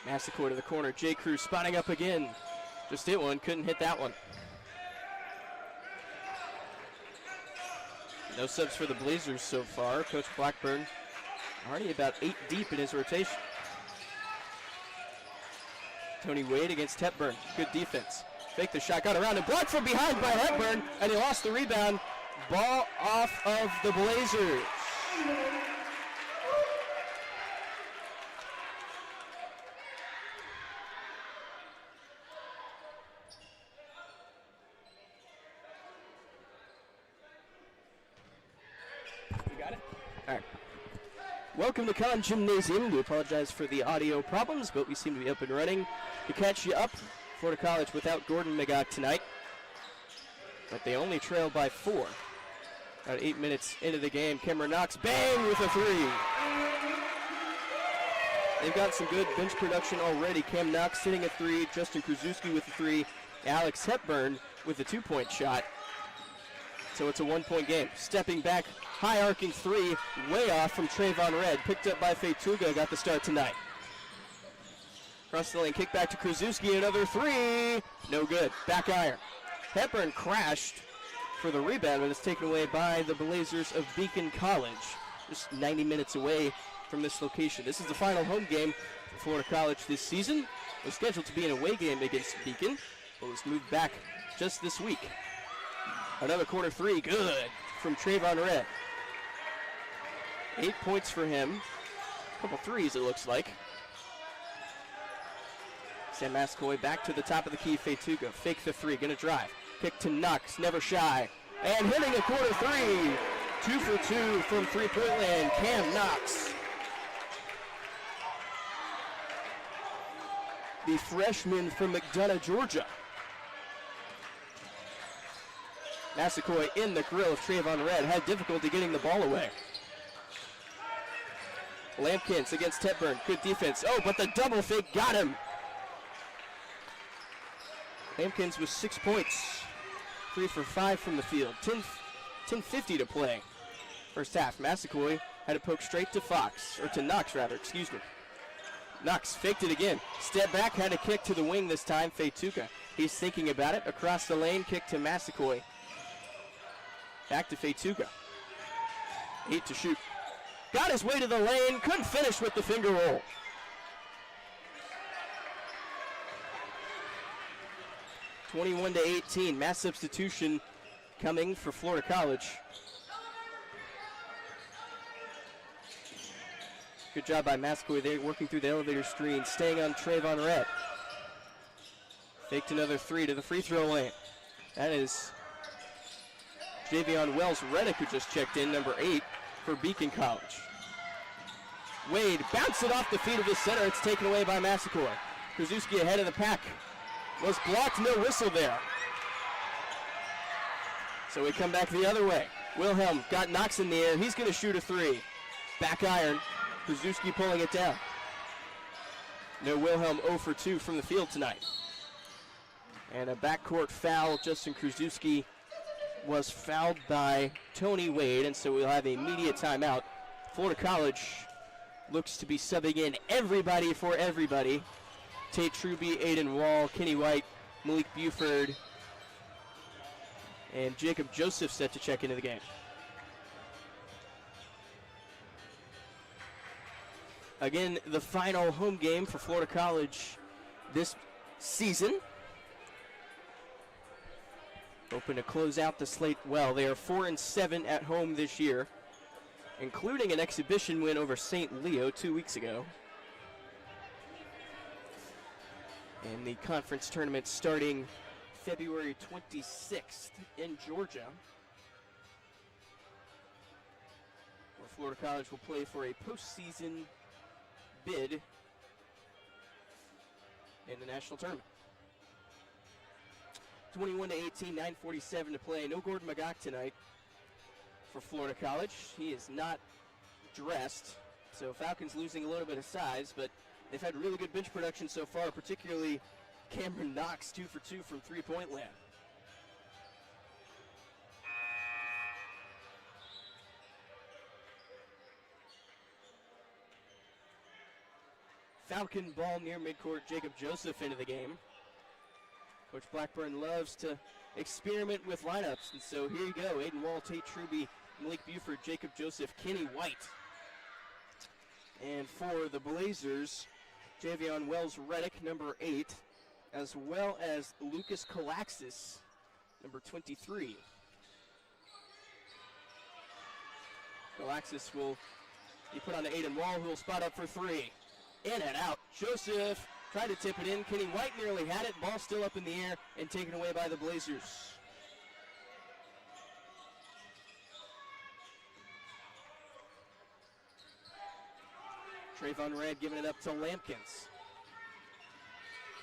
Massaquoi to the corner. J. Cruz spotting up again. Just hit one, couldn't hit that one. No subs for the Blazers so far. Coach Blackburn already about 8 deep in his rotation. Tony Wade against Hepburn. Good defense. Fake the shot, got around and blocked from behind by Hepburn, and he lost the rebound. Ball off of the Blazers. You got it? All right. Welcome to Con Gymnasium. We apologize for the audio problems, but we seem to be up and running to catch you up. Florida College without Gordon McGough tonight, but they only trail by 4. About 8 minutes into the game, Cameron Knox, bang with a 3. They've got some good bench production already. Cam Knox hitting a 3, Justin Krzyzewski with a 3, Alex Hepburn with a 2-point shot. So it's a 1-point game. Stepping back, high arcing 3, way off from Trayvon Red, picked up by Fetuga, got the start tonight. Across the lane, kick back to Krzyzewski, another 3, no good, back iron. Hepburn crashed for the rebound, but it's taken away by the Blazers of Beacon College, just 90 minutes away from this location. This is the final home game for Florida College this season. It was scheduled to be an away game against Beacon, but was moved back just this week. Another corner 3, good, from Trayvon Red. 8 points for him, a couple threes it looks like. Sam Massaquoi back to the top of the key. Fetuga, fake the 3, gonna drive. Kick to Knox, never shy. And hitting a corner 3. 2 for 2 from three-point land, Cam Knox. The freshman from McDonough, Georgia. Massaquoi in the grill of Trayvon Red, had difficulty getting the ball away. Lampkins against Hepburn, good defense. Oh, but the double fake got him. Lampkins with 6 points, 3 for 5 from the field, 10:50 to play. First half, Massaquoi had it poked straight to Fox, or to Knox rather, excuse me. Knox faked it again, step back, had a kick to the wing this time, Fetuga. He's thinking about it, across the lane, kick to Massaquoi. Back to Fetuga. 8 to shoot. Got his way to the lane, couldn't finish with the finger roll. (21-18), mass substitution coming for Florida College. Good job by Massaquoi there, working through the elevator screen, staying on Trayvon Red. Faked another 3 to the free throw lane. That is Javion Wells-Reddick, who just checked in, number 8 for Beacon College. Wade bounced it off the feet of his center. It's taken away by Massaquoi. Krzyzewski ahead of the pack. Was blocked, no whistle there. So we come back the other way. Wilhelm got Knox in the air. He's going to shoot a 3. Back iron. Krzyzewski pulling it down. No Wilhelm 0 for 2 from the field tonight. And a backcourt foul. Justin Krzyzewski was fouled by Tony Wade, and so we'll have an immediate timeout. Florida College looks to be subbing in everybody for everybody. Tate Truby, Aiden Wall, Kenny White, Malik Buford, and Jacob Joseph set to check into the game. Again, the final home game for Florida College this season. Hoping to close out the slate well. They are 4-7 at home this year, including an exhibition win over St. Leo 2 weeks ago. And the conference tournament starting February 26th in Georgia, where Florida College will play for a postseason bid in the national tournament. 21-18, 9:47 to play. No Gordon McGough tonight for Florida College. He is not dressed, so Falcons losing a little bit of size, but they've had really good bench production so far, particularly Cameron Knox, 2 for 2 from three-point land. Falcon ball near midcourt. Jacob Joseph into the game. Coach Blackburn loves to experiment with lineups, and so here you go. Aiden Wall, Tate Truby, Malik Buford, Jacob Joseph, Kenny White. And for the Blazers, Javion Wells-Reddick, number 8, as well as Lucas Kalaxis, number 23. Kalaxis will be put on to Aiden Wall, who will spot up for 3. In and out. Joseph tried to tip it in. Kenny White nearly had it. Ball still up in the air and taken away by the Blazers. Trayvon Red giving it up to Lampkins.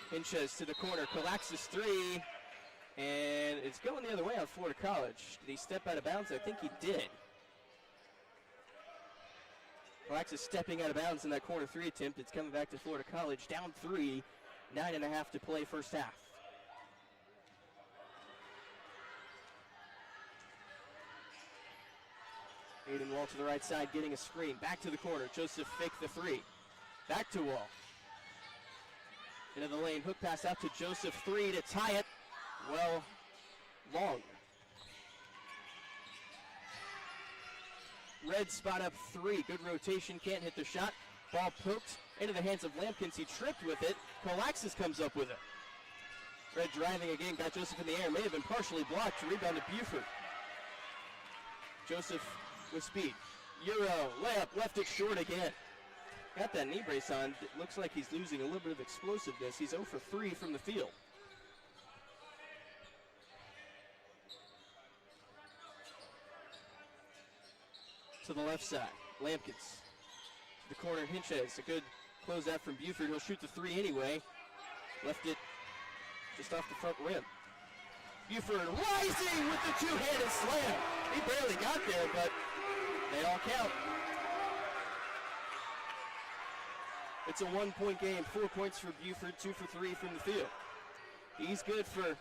Hinches to the corner. Kalaxis 3. And it's going the other way on Florida College. Did he step out of bounds? I think he did. Kalaxis stepping out of bounds in that corner 3 attempt. It's coming back to Florida College. Down 3. 9.5 to play first half. Aiden Wall to the right side, getting a screen. Back to the corner. Joseph fake the 3. Back to Wall. Into the lane. Hook pass out to Joseph. 3 to tie it. Well, long. Red spot up 3. Good rotation. Can't hit the shot. Ball poked into the hands of Lampkins. He tripped with it. Kalaxis comes up with it. Red driving again. Got Joseph in the air. May have been partially blocked. Rebound to Buford. Joseph with speed. Euro. Layup. Left it short again. Got that knee brace on. It looks like he's losing a little bit of explosiveness. He's 0 for 3 from the field. To the left side. Lampkins. To the corner. Hinches. A good closeout from Buford. He'll shoot the 3 anyway. Left it just off the front rim. Buford rising with the two-handed slam. He barely got there, but they all count. It's a 1-point game. 4 points for Buford. 2 for 3 from the field. He's good for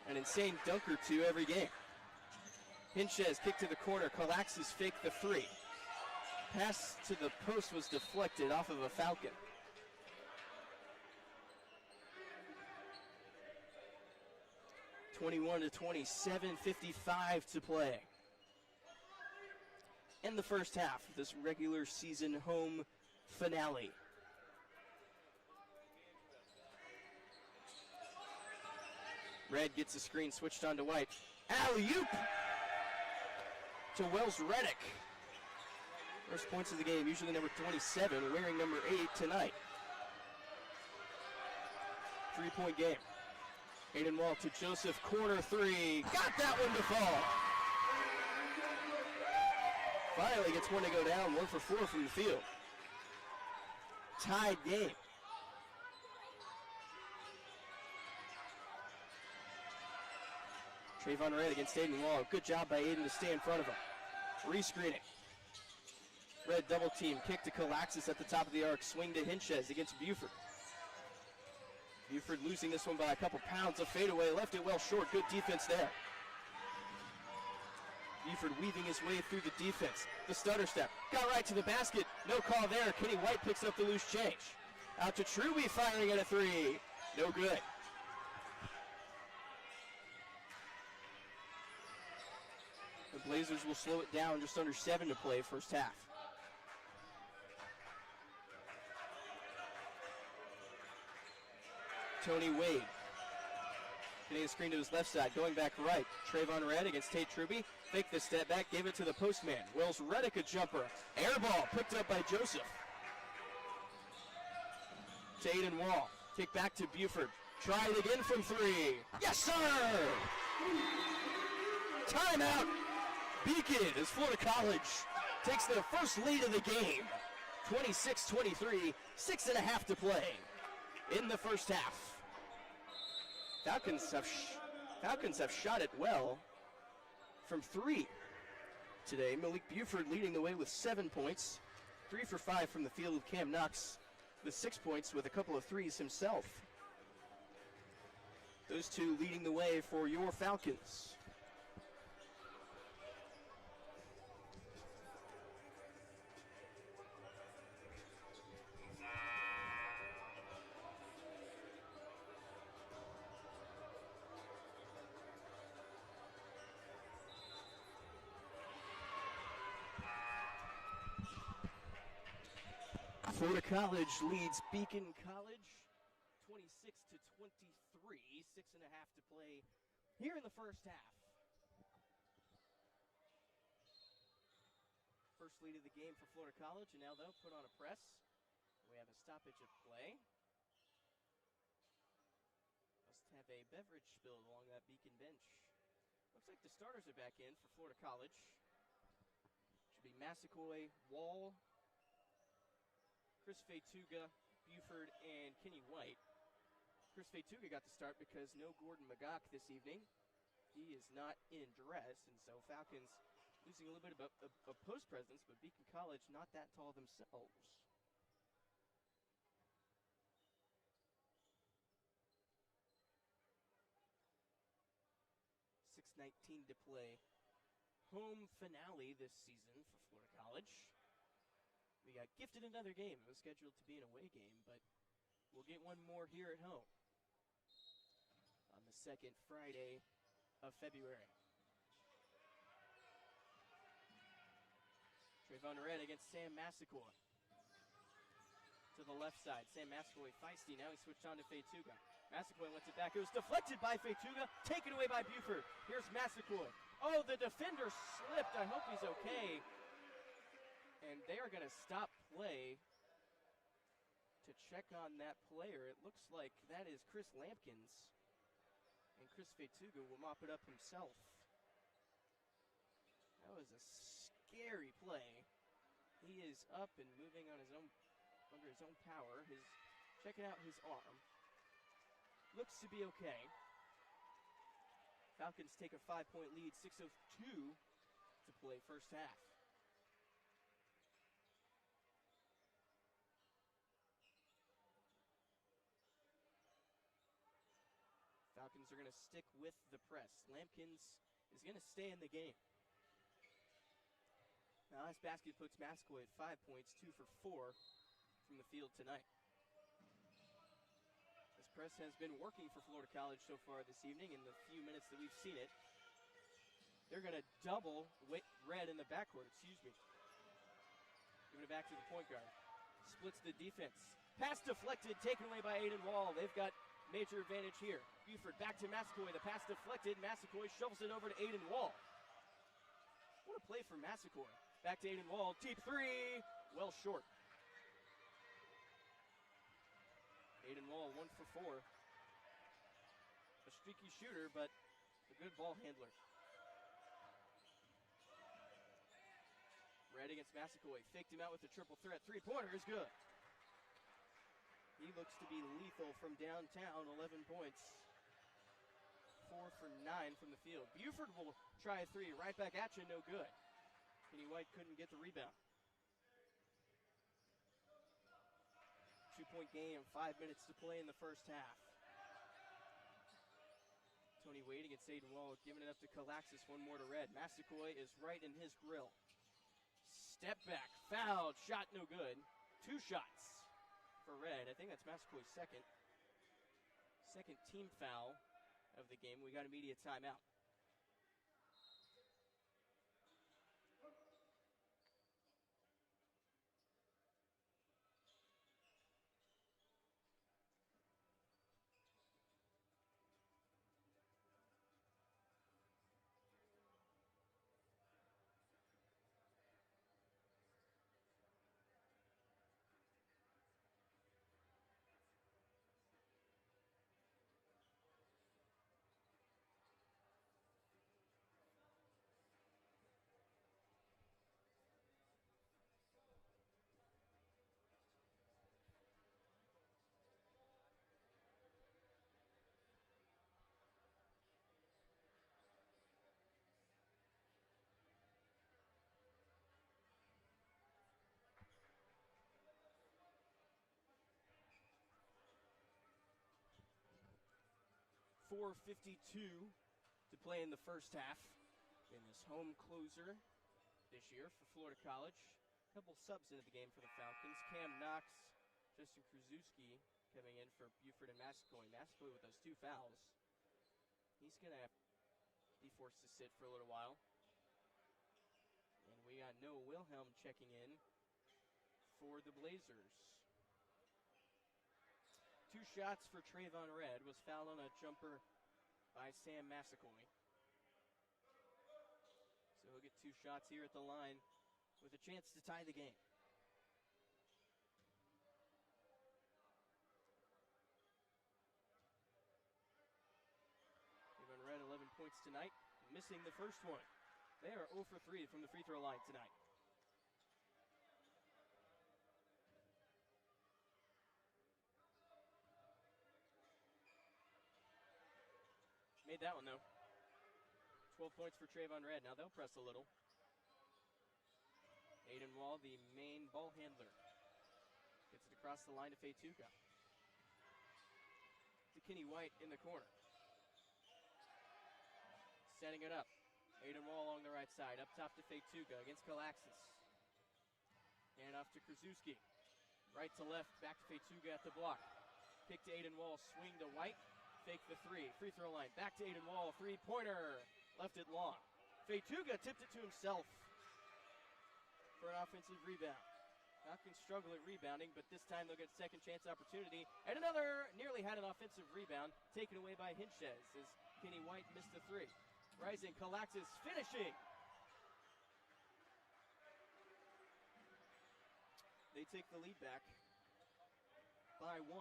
an insane dunk or 2 every game. Hinches kick to the corner. Kalaxis fake the 3. Pass to the post was deflected off of a Falcon. (21 to 27, 55 to play. In the first half of this regular season home finale. Red gets the screen switched on to White. Alley-oop to Wells-Reddick. First points of the game, usually number 27, wearing number 8 tonight. 3-point game. Aiden Wall to Joseph, corner 3. Got that one to fall. Finally gets one to go down, 1 for 4 from the field. Tied game. Trayvon Red against Aiden Wall. Good job by Aiden to stay in front of him. Rescreening. Red double team. Kick to Kalaxis at the top of the arc. Swing to Hinches against Buford. Buford losing this one by a couple pounds. A fadeaway. Left it well short. Good defense there. Buford weaving his way through the defense. The stutter step. Got right to the basket. No call there. Kenny White picks up the loose change. Out to Truby firing at a 3. No good. The Blazers will slow it down, just under 7 to play first half. Tony Wade. Getting a screen to his left side, going back right. Trayvon Red against Tate Truby. Fake the step back, gave it to the postman. Wells-Reddick a jumper. Air ball picked up by Joseph. To Aiden Wall. Kick back to Buford. Try it again from 3. Yes, sir! Timeout. Beacon as Florida College takes their first lead of the game. 26-23, 6.5 to play in the first half. Falcons have shot it well from 3 today. Malik Buford leading the way with 7 points. 3 for 5 from the field with Cam Knox with 6 points with a couple of threes himself. Those two leading the way for your Falcons. Florida College leads Beacon College 26-23, 6.5 to play here in the first half. First lead of the game for Florida College, and now they'll put on a press. We have a stoppage of play. Must have a beverage spilled along that Beacon bench. Looks like the starters are back in for Florida College. Should be Massaquoi, Wall, Chris Fetuga, Buford, and Kenny White. Chris Fetuga got the start because no Gordon McGock this evening. He is not in dress, and so Falcons losing a little bit of post presence, but Beacon College not that tall themselves. .6:19 to play. Home finale this season for Florida College. We got gifted another game. It was scheduled to be an away game, but we'll get one more here at home on the second Friday of February. Trayvon Red against Sam Massaquoi. To the left side, Sam Massaquoi feisty. Now he switched on to Fetuga. Massaquoi wants it back. It was deflected by Fetuga, taken away by Buford. Here's Massaquoi. Oh, the defender slipped. I hope he's okay. And they are going to stop play to check on that player. It looks like that is Chris Lampkins. And Chris Fetuga will mop it up himself. That was a scary play. He is up and moving on his own, under his own power. Checking out his arm. Looks to be okay. Falcons take a 5-point lead, 6:02 to play first half. Falcons are going to stick with the press. Lampkins is going to stay in the game. Now this basket puts Massaquoi at 5 points, 2 for 4 from the field tonight. This press has been working for Florida College so far this evening in the few minutes that we've seen it. They're going to double Red in the backcourt, Giving it back to the point guard. Splits the defense. Pass deflected, taken away by Aiden Wall. They've got major advantage here. Buford back to Massaquoi. The pass deflected. Massaquoi shovels it over to Aiden Wall. What a play for Massaquoi. Back to Aiden Wall. Deep three. Well short. Aiden Wall 1 for 4. A streaky shooter, but a good ball handler. Red against Massaquoi. Faked him out with a triple threat. Three-pointer is good. He looks to be lethal from downtown. 11 points. 4 for 9 from the field. Buford will try a three. Right back at you. No good. Kenny White couldn't get the rebound. 2-point game. 5 minutes to play in the first half. Tony Wade against Aiden Wall. Giving it up to Kalaxis. One more to Red. Massaquoi is right in his grill. Step back, fouled, shot no good. 2 shots for Red. I think that's Massaquoi's second team foul of the game. We got immediate timeout. .452 to play in the first half in this home closer this year for Florida College. A couple subs into the game for the Falcons. Cam Knox, Justin Krzyzewski coming in for Buford and Massaquoi. Massaquoi with those 2 fouls. He's going to be forced to sit for a little while. And we got Noah Wilhelm checking in for the Blazers. 2 shots for Trayvon Red. Was fouled on a jumper by Sam Massaquoi. So he'll get 2 shots here at the line with a chance to tie the game. Trayvon Red, 11 points tonight, missing the first one. They are 0 for 3 from the free throw line tonight. Made that one, though. 12 points for Trayvon Red. Now they'll press a little. Aiden Wall, the main ball handler. Gets it across the line to Feituka. To Kenny White in the corner. Setting it up. Aiden Wall along the right side. Up top to Feituka against Kalaxis. And off to Krasuski. Right to left. Back to Feituka at the block. Kick to Aiden Wall. Swing to White. Fake the 3. Free throw line. Back to Aiden Wall. 3-pointer. Left it long. Feituka tipped it to himself for an offensive rebound. Falcons struggle at rebounding, but this time they'll get second chance opportunity. And another nearly had an offensive rebound taken away by Hinchez as Kenny White missed the 3. Rising, Kalaxis finishing. They take the lead back by 1.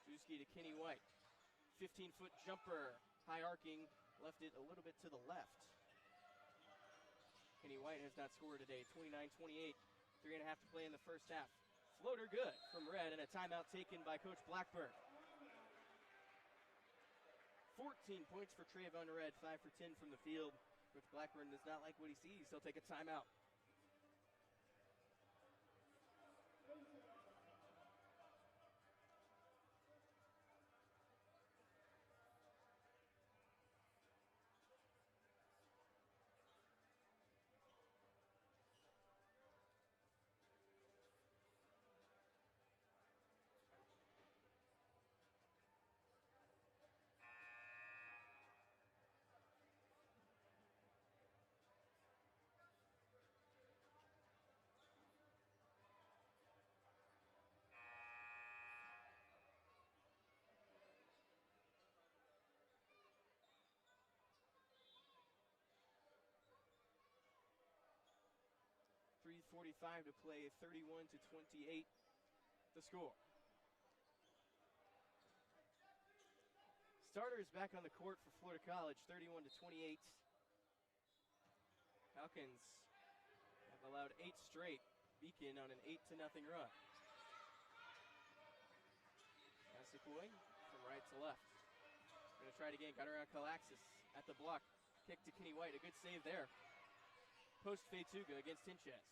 Krasuski to Kenny White. 15-foot jumper, high arcing, left it a little bit to the left. Kenny White has not scored today. 29-28, 3.5 to play in the first half. Floater good from Red, and a timeout taken by Coach Blackburn. 14 points for Trayvon Red, 5 for 10 from the field. Coach Blackburn does not like what he sees. He'll take a timeout. .345 to play, 31-28 the score. Starters back on the court for Florida College, 31-28. Falcons have allowed 8 straight. Beacon on an 8-0 run. Massaquoi from right to left. Going to try it again. Got around Kalaxis at the block. Kick to Kenny White. A good save there. Post Feituka against Hinchez.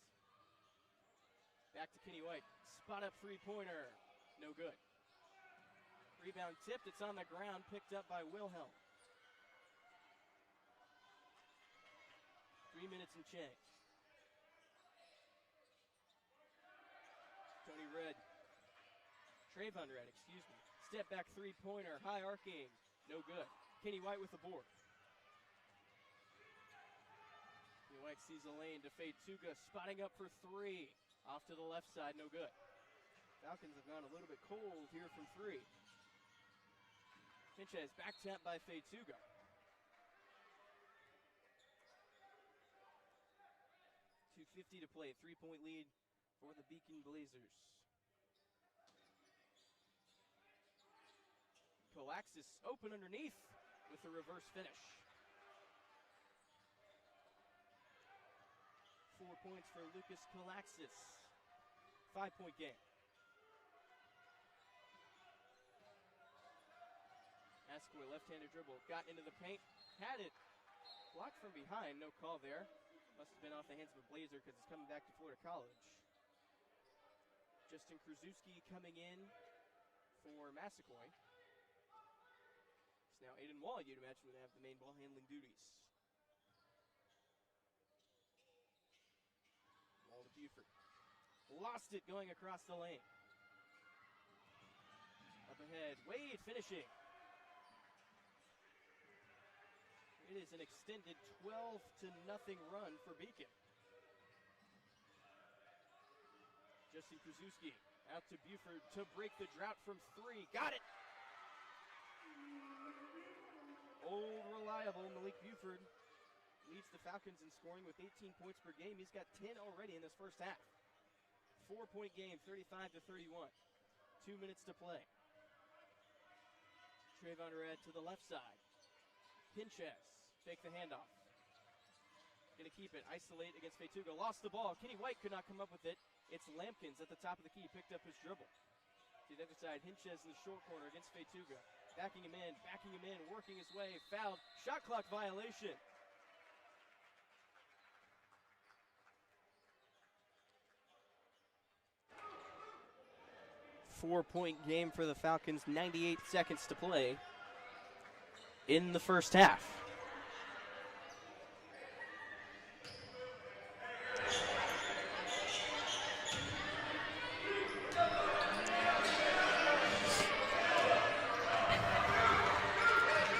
Back to Kenny White. Spot up 3-pointer. No good. Rebound tipped. It's on the ground. Picked up by Wilhelm. 3 minutes and change. Tony Red. Trayvon Red, excuse me. Step back 3-pointer. High arcing. No good. Kenny White with the board. Kenny White sees a lane to Feituka. Spotting up for 3. Off to the left side. No good. Falcons have gone a little bit cold here from 3. Hinchez back tap by Feituka. .250 to play. 3-point lead for the Beacon Blazers. Kalaxis open underneath with a reverse finish. 4 points for Lucas Kalaxis. 5-point game. Massaquoi, left-handed dribble, got into the paint, had it blocked from behind. No call there. Must have been off the hands of a Blazer because it's coming back to Florida College. Justin Krasuski coming in for Massaquoi. It's now Aiden Wall, you'd imagine, would have the main ball handling duties. Wall to Buford. Lost it going across the lane. Up ahead, Wade finishing. It is an extended 12-0 run for Beacon. Justin Krasuski out to Buford to break the drought from 3. Got it! Old reliable Malik Buford leads the Falcons in scoring with 18 points per game. He's got 10 already in this first half. 4-point game, 35-31. 2 minutes to play. Trayvon Red to the left side. Pinches, fake the handoff. Gonna keep it, isolate against Fetuga. Lost the ball. Kenny White could not come up with it. It's Lampkins at the top of the key, picked up his dribble. To the other side, Hinches in the short corner against Fetuga. Backing him in, working his way. Fouled, shot clock violation. Four-point game for the Falcons, 98 seconds to play in the first half.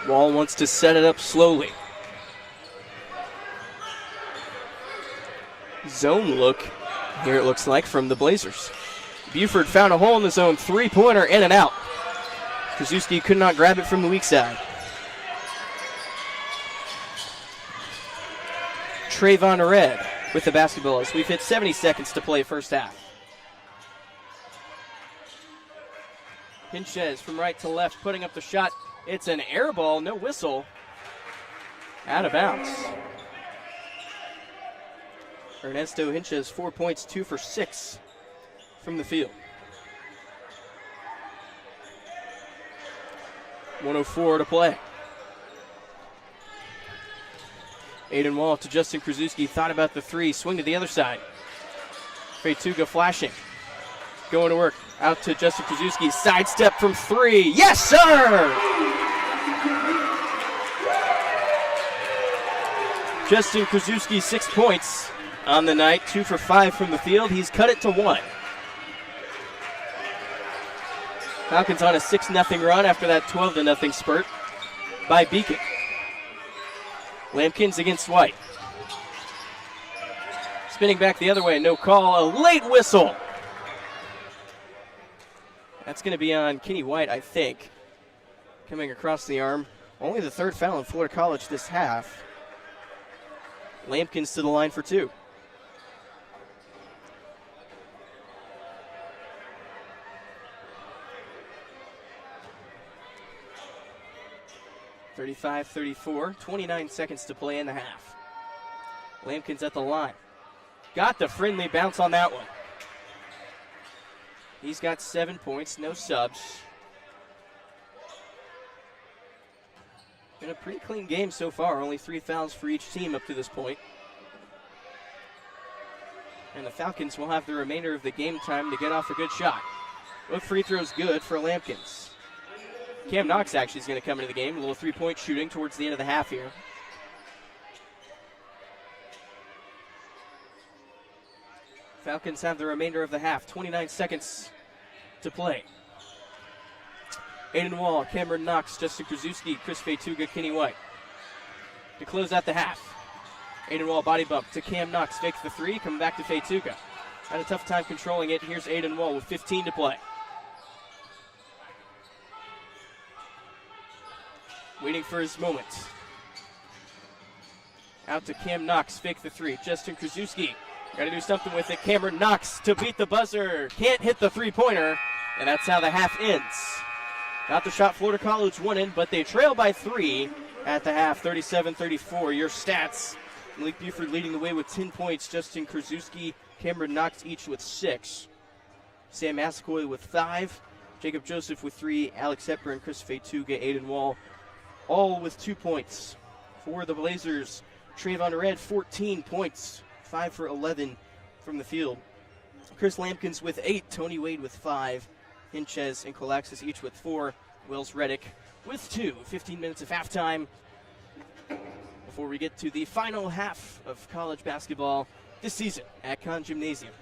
Wall wants to set it up slowly. Zone look, here it looks like, from the Blazers. Buford found a hole in the zone, three-pointer in and out. Krasuski could not grab it from the weak side. Trayvon Red with the basketball as we've hit 70 seconds to play first half. Hinches from right to left, putting up the shot. It's an air ball, no whistle. Out of bounds. Ernesto Hinches, 4 points, 2 for 6 from the field. 1:04 to play. Aiden Wall to Justin Krasuski, thought about the three, swing to the other side. Fetuga flashing, going to work, out to Justin Krasuski, sidestep from 3, yes sir! Justin Krasuski, 6 points on the night, 2 for 5 from the field. He's cut it to 1. Falcons on a 6-0 run after that 12-0 spurt by Beacon. Lampkins against White. Spinning back the other way, no call, a late whistle. That's going to be on Kenny White, I think. Coming across the arm. Only the third foul in Florida College this half. Lampkins to the line for 2. (35-34), 29 seconds to play in the half. Lampkins at the line. Got the friendly bounce on that one. He's got 7 points, no subs. Been a pretty clean game so far, only 3 fouls for each team up to this point. And the Falcons will have the remainder of the game time to get off a good shot. Both free throws good for Lampkins. Cam Knox actually is going to come into the game, a little 3-point shooting towards the end of the half here. Falcons have the remainder of the half, 29 seconds to play. Aiden Wall, Cameron Knox, Justin Krasuski, Chris Fetuga, Kenny White. To close out the half, Aiden Wall body bump to Cam Knox, fakes the 3, coming back to Fetuga. Had a tough time controlling it. Here's Aiden Wall with 15 to play. Waiting for his moment. Out to Cam Knox, fake the 3. Justin Krasuski, got to do something with it. Cameron Knox to beat the buzzer. Can't hit the 3-pointer, and that's how the half ends. Got the shot Florida College won in, but they trail by 3 at the half, 37-34. Your stats, Malik Buford leading the way with 10 points. Justin Krasuski, Cameron Knox each with 6. Sam Massaquoi with 5. Jacob Joseph with 3. Alex Hepburn, Chris Fetuga, Aiden Wall, all with 2 points. For the Blazers, Trayvon Red, 14 points, 5 for 11 from the field. Chris Lampkins with 8. Tony Wade with 5. Hinches and Colaxis each with 4. Wells Reddick with 2. 15 minutes of halftime before we get to the final half of college basketball this season at Conn Gymnasium.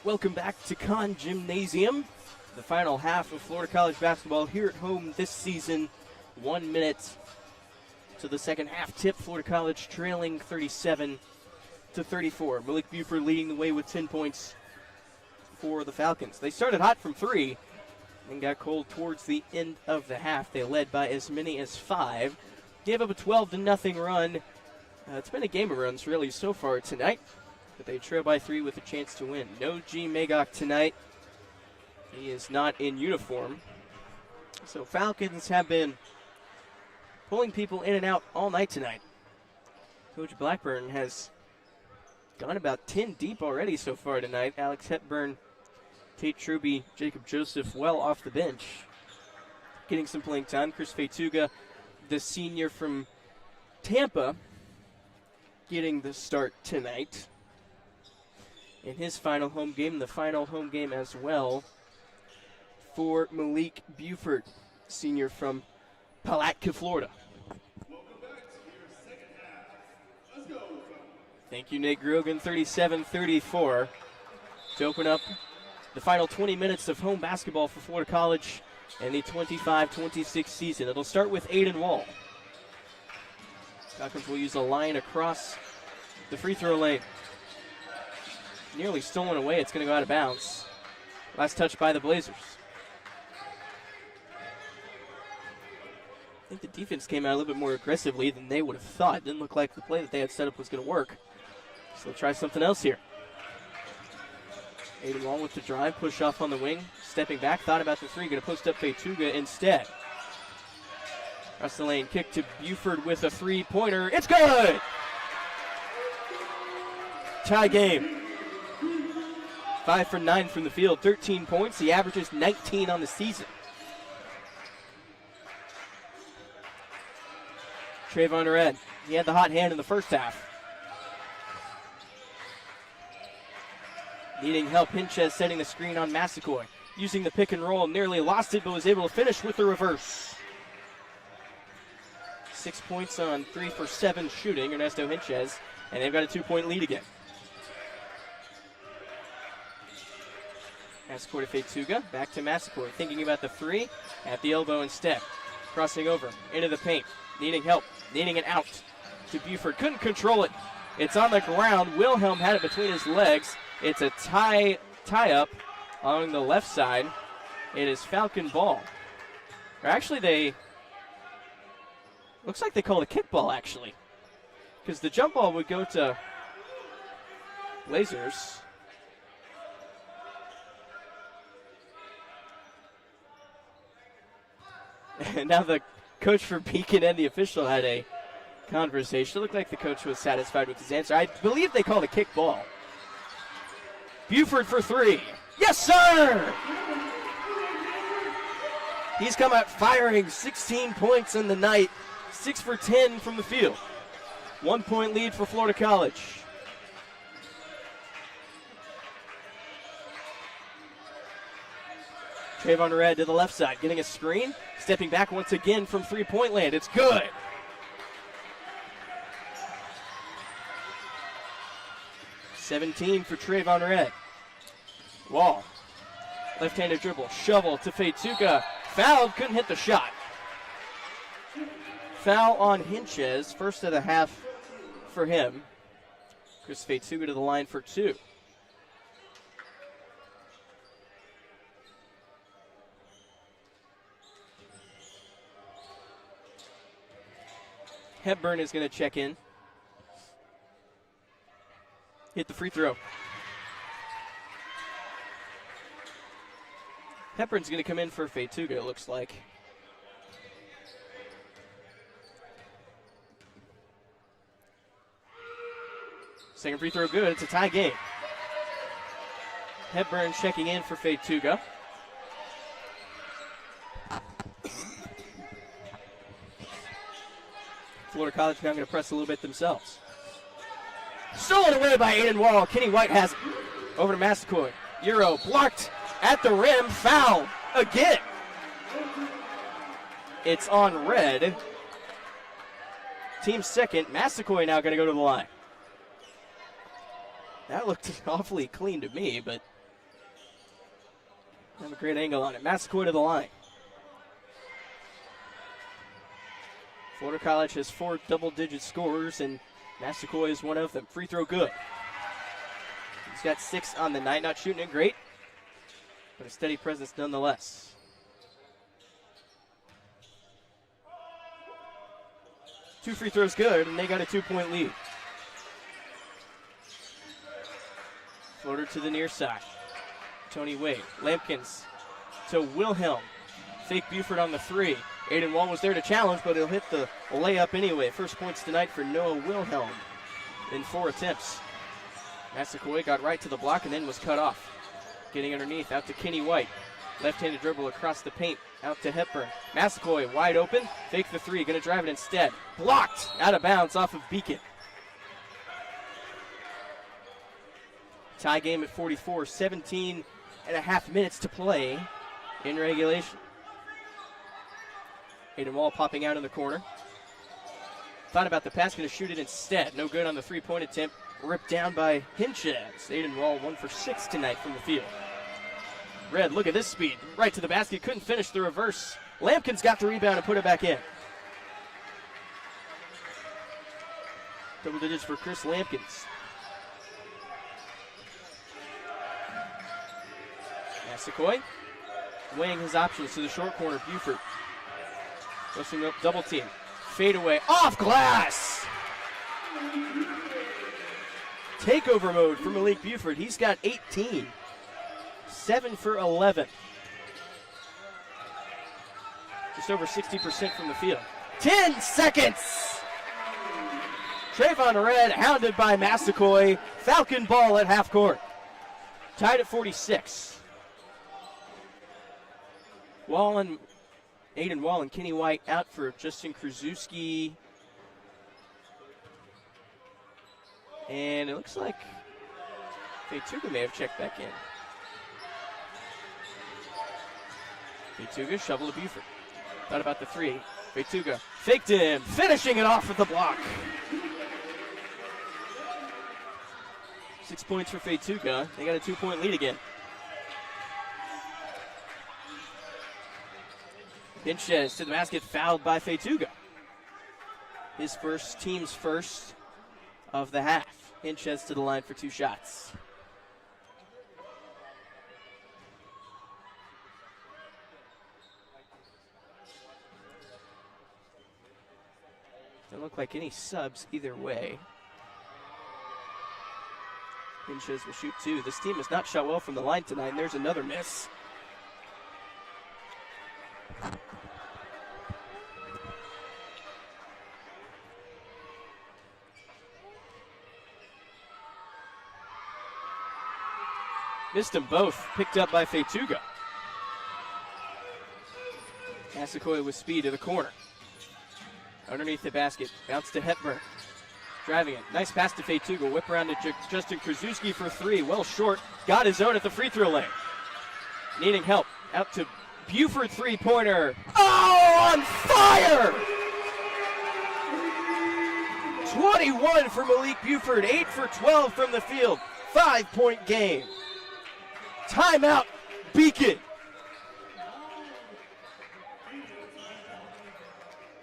Welcome back to Conn Gymnasium. The final half of Florida College basketball here at home this season. 1 minute to the second half tip. Florida College trailing 37-34. Malik Buford leading the way with 10 points for the Falcons. They started hot from three and got cold towards the end of the half. They led by as many as 5. Gave up a 12-0 run. It's been a game of runs really so far tonight, but they trail by 3 with a chance to win. No G. Magok tonight. He is not in uniform. So Falcons have been pulling people in and out all night tonight. Coach Blackburn has gone about 10 deep already so far tonight. Alex Hepburn, Tate Truby, Jacob Joseph well off the bench, getting some playing time. Chris Fetuga, the senior from Tampa, getting the start tonight in his final home game, the final home game as well for Malik Buford, senior from Palatka, Florida. Welcome back to your second half. Let's go. Thank you, Nate Grogan. 37-34 to open up the final 20 minutes of home basketball for Florida College and the 25-26 season. It'll start with Aiden Wall. Falcons will use a line across the free throw lane. Nearly stolen away. It's going to go out of bounds. Last touch by the Blazers. I think the defense came out a little bit more aggressively than they would have thought. Didn't look like the play that they had set up was going to work. So they'll try something else here. Aiden Wall with the drive, push off on the wing. Stepping back, thought about the three. Going to post up Fetuga instead. Across the lane, kick to Buford with a three-pointer. It's good! Tie game. 5 for 9 from the field, 13 points. He averages 19 on the season. Trayvon Red, he had the hot hand in the first half. Needing help, Hinchez setting the screen on Massaquoi. Using the pick and roll, nearly lost it, but was able to finish with the reverse. 6 points on 3 for 7 shooting, Ernesto Hinchez, and they've got a 2-point lead again. Massaquoi to Fetuga, back to Massaquoi, thinking about the three, at the elbow instead. Crossing over, into the paint, needing help, needing it out to Buford. Couldn't control it. It's on the ground. Wilhelm had it between his legs. It's a tie-up along the left side. It is Falcon ball. Or actually, looks like they called a kickball, actually. Because the jump ball would go to Blazers. And now the coach for Beacon and the official had a conversation. It looked like the coach was satisfied with his answer. I believe they called a kick ball. Buford for three. Yes, sir! He's come out firing 16 points in the night. 6 for 10 from the field. 1-point lead for Florida College. Trayvon Red to the left side, getting a screen. Stepping back once again from three-point land. It's good. $17 for Trayvon Red. Wall. Left-handed dribble. Shovel to Fetuga. Fouled. Couldn't hit the shot. Foul on Hinchez. First of the half for him. Chris Fetuga to the line for 2. Hepburn is going to check in. Hit the free throw. Hepburn's going to come in for Fetuga, it looks like. Second free throw good. It's a tie game. Hepburn checking in for Fetuga. Florida College now going to press a little bit themselves. Stolen away by Aiden Wall. Kenny White has it. Over to Massaquoi. Euro blocked at the rim. Foul again. It's on Red. Team second. Massaquoi now going to go to the line. That looked awfully clean to me, but a great angle on it. Massaquoi to the line. Florida College has 4 double-digit scorers, and Massaquoi is one of them. Free throw good. He's got 6 on the night. Not shooting it great, but a steady presence nonetheless. Two free throws good, and they got a 2-point lead. Floater to the near side. Tony Wade. Lampkins to Wilhelm. Fake Buford on the 3. Aiden Wall was there to challenge, but he'll hit the layup anyway. First points tonight for Noah Wilhelm in 4 attempts. Massaquoi got right to the block and then was cut off. Getting underneath, out to Kenny White. Left-handed dribble across the paint, out to Hepburn. Massaquoi wide open, fake the 3, gonna drive it instead. Blocked, out of bounds off of Beacon. Tie game at 44, 17 and a half minutes to play in regulation. Aiden Wall popping out in the corner. Thought about the pass, gonna shoot it instead. No good on the 3-point attempt. Ripped down by Hinchez. Aiden Wall 1 for 6 tonight from the field. Red, look at this speed. Right to the basket, couldn't finish the reverse. Lampkins got the rebound and put it back in. Double digits for Chris Lampkins. Massaquoi weighing his options to the short corner. Buford posting up double team. Fade away, off glass! Takeover mode for Malik Buford. He's got 18. 7 for 11. Just over 60% from the field. 10 seconds! Trayvon Red hounded by Massaquoi. Falcon ball at half court. Tied at 46. Aiden Wall and Kenny White out for Justin Krasuski. And it looks like Fetuga may have checked back in. Fetuga, shovel to Buford. Thought about the 3. Fetuga faked him, finishing it off with the block. 6 points for Fetuga. They got a 2-point lead again. Hinchez to the basket, fouled by Fetuga. His first, team's first of the half. Hinchez to the line for 2 shots. Doesn't look like any subs either way. Hinchez will shoot 2. This team has not shot well from the line tonight, and there's another miss. Missed them both, picked up by Fetuga. Massaquoi with speed to the corner. Underneath the basket, bounce to Hepburn. Driving it, nice pass to Fetuga. Whip around to Justin Krasuski for 3, well short. Got his own at the free throw lane. Needing help, out to Buford 3-pointer. Oh, on fire! 21 for Malik Buford, 8 for 12 from the field. 5-point game. Timeout, Beacon.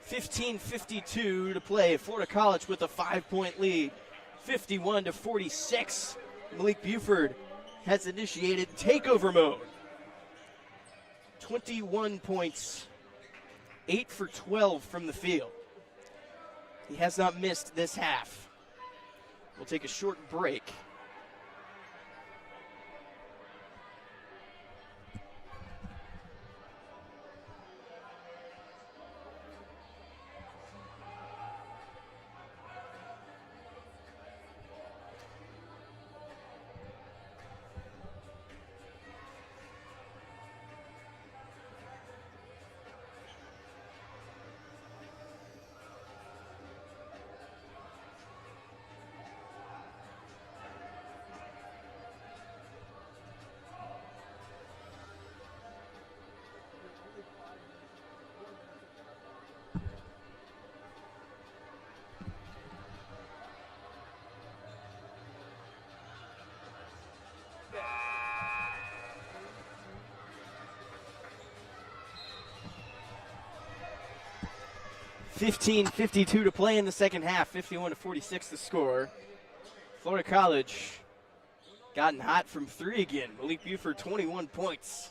15:52 to play. Florida College with a 5-point lead. 51-46. Malik Buford has initiated takeover mode. 21 points, 8 for 12 from the field. He has not missed this half. We'll take a short break. 15:52 to play in the second half. 51-46 the score. Florida College gotten hot from three again. Malik Buford, 21 points,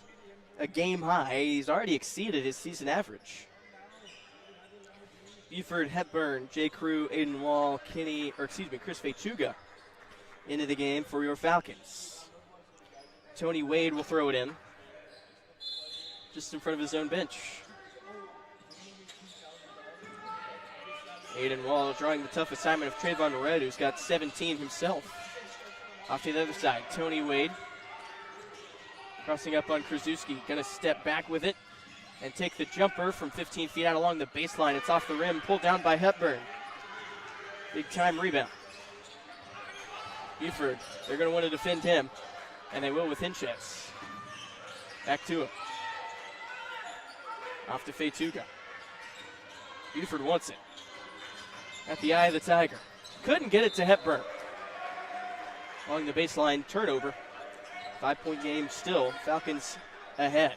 a game high. He's already exceeded his season average. Buford, Hepburn, J. Crew, Aiden Wall, Chris Fechuga into the game for your Falcons. Tony Wade will throw it in, just in front of his own bench. Aiden Wall drawing the tough assignment of Trayvon Red, who's got 17 himself. Off to the other side, Tony Wade crossing up on Krasuski, gonna step back with it and take the jumper from 15 feet out along the baseline. It's off the rim, pulled down by Hepburn. Big time rebound. Buford, they're gonna want to defend him, and they will with Hinchets. Back to him. Off to Fechuga. Buford wants it. At the eye of the Tiger. Couldn't get it to Hepburn. Along the baseline, turnover. 5-point game still. Falcons ahead.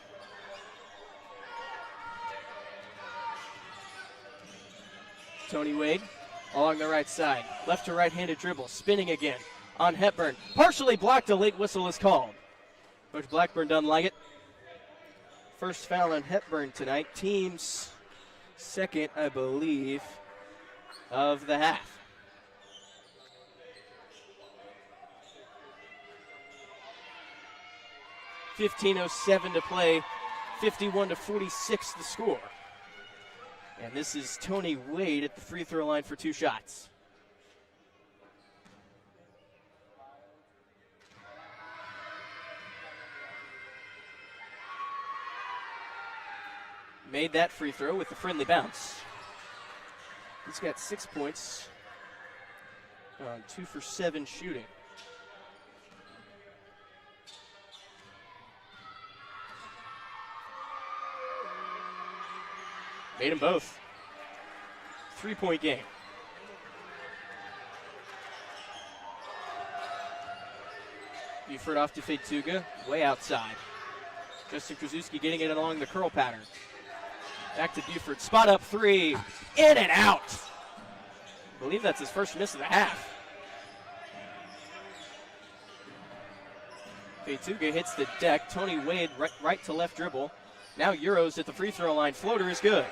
Tony Wade along the right side. Left to right-handed dribble. Spinning again on Hepburn. Partially blocked. A late whistle is called. Coach Blackburn doesn't like it. First foul on Hepburn tonight. Team's second, I believe, of the half. .15:07 to play, 51-46 the score. And this is Tony Wade at the free throw line for two shots. Made that free throw with a friendly bounce. He's got 6 points on 2 for 7 shooting. Made them both. 3-point game. Buford off to Fechuga, way outside. Justin Krasuski getting it along the curl pattern. Back to Buford, spot up three, in and out. I believe that's his first miss of the half. Fechuga hits the deck. Tony Wade right to left dribble. Now Euros at the free throw line. Floater is good.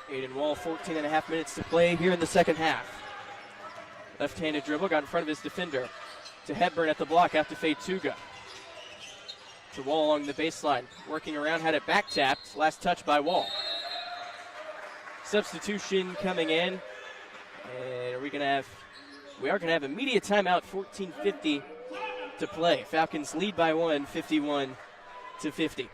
Aiden Wall, 14.5 minutes to play here in the second half. Left-handed dribble, got in front of his defender. To Hepburn at the block after Fechuga. To Wall along the baseline. Working around, had it back tapped. Last touch by Wall. Substitution coming in. And we are going to have immediate timeout, 14:50 to play. Falcons lead by 1, 51-50.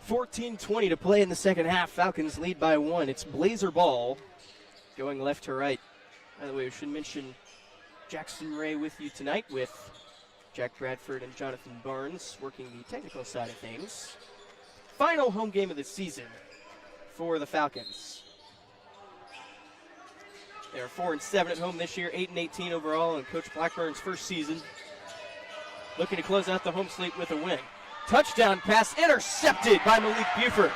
.14:20 to play in the second half. Falcons lead by 1. It's Blazer ball going left to right. By the way, we should mention Jackson Ray with you tonight with Jack Bradford and Jonathan Barnes working the technical side of things. Final home game of the season for the Falcons. They are 4-7 at home this year, 8-18 overall in Coach Blackburn's first season. Looking to close out the home slate with a win. Touchdown pass intercepted by Malik Buford.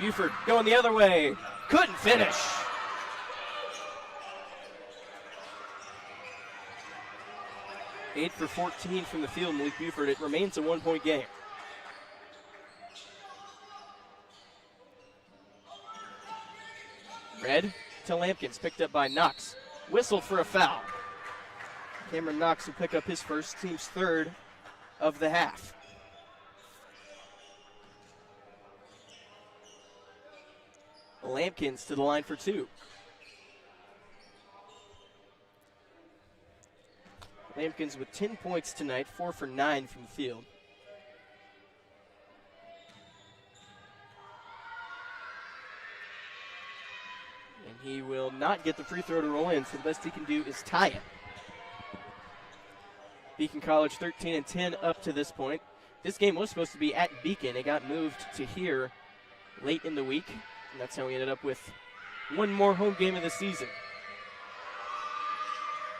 Buford going the other way. Couldn't finish. Eight for 14 from the field, Malik Buford. It remains a 1-point game. Red to Lampkins, picked up by Knox. Whistled for a foul. Cameron Knox will pick up his first, team's third of the half. Lampkins to the line for two. Lampkins with 10 points tonight, 4 for 9 from the field. And he will not get the free throw to roll in, so the best he can do is tie it. Beacon College 13-10 up to this point. This game was supposed to be at Beacon. It got moved to here late in the week, and that's how we ended up with one more home game of the season.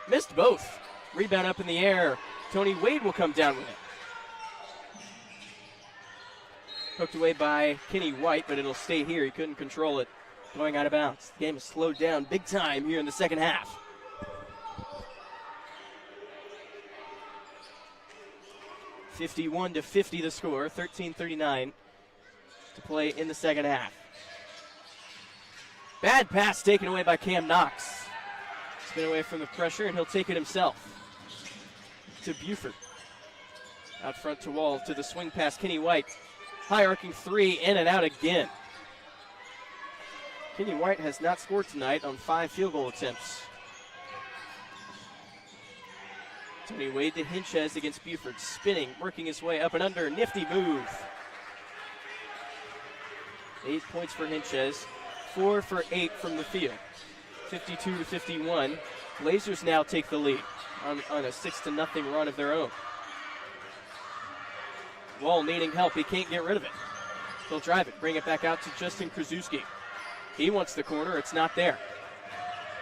Missed both. Rebound up in the air. Tony Wade will come down with it. Hooked away by Kenny White, but it'll stay here. He couldn't control it going out of bounds. The game is slowed down big time here in the second half. (51-50) the score, 13:39 to play in the second half. Bad pass taken away by Cam Knox. Spin away from the pressure, and he'll take it himself. To Buford. Out front to Wall, to the swing pass, Kenny White. High arcing three, in and out again. Kenny White has not scored tonight on 5 field goal attempts. Tony Wade to Hinchez against Buford. Spinning, working his way up and under. Nifty move. 8 points for Hinchez. 4 for 8 from the field. 52-51. Blazers now take the lead on a 6-0 run of their own. Wall needing help. He can't get rid of it. He'll drive it. Bring it back out to Justin Krasuski. He wants the corner. It's not there.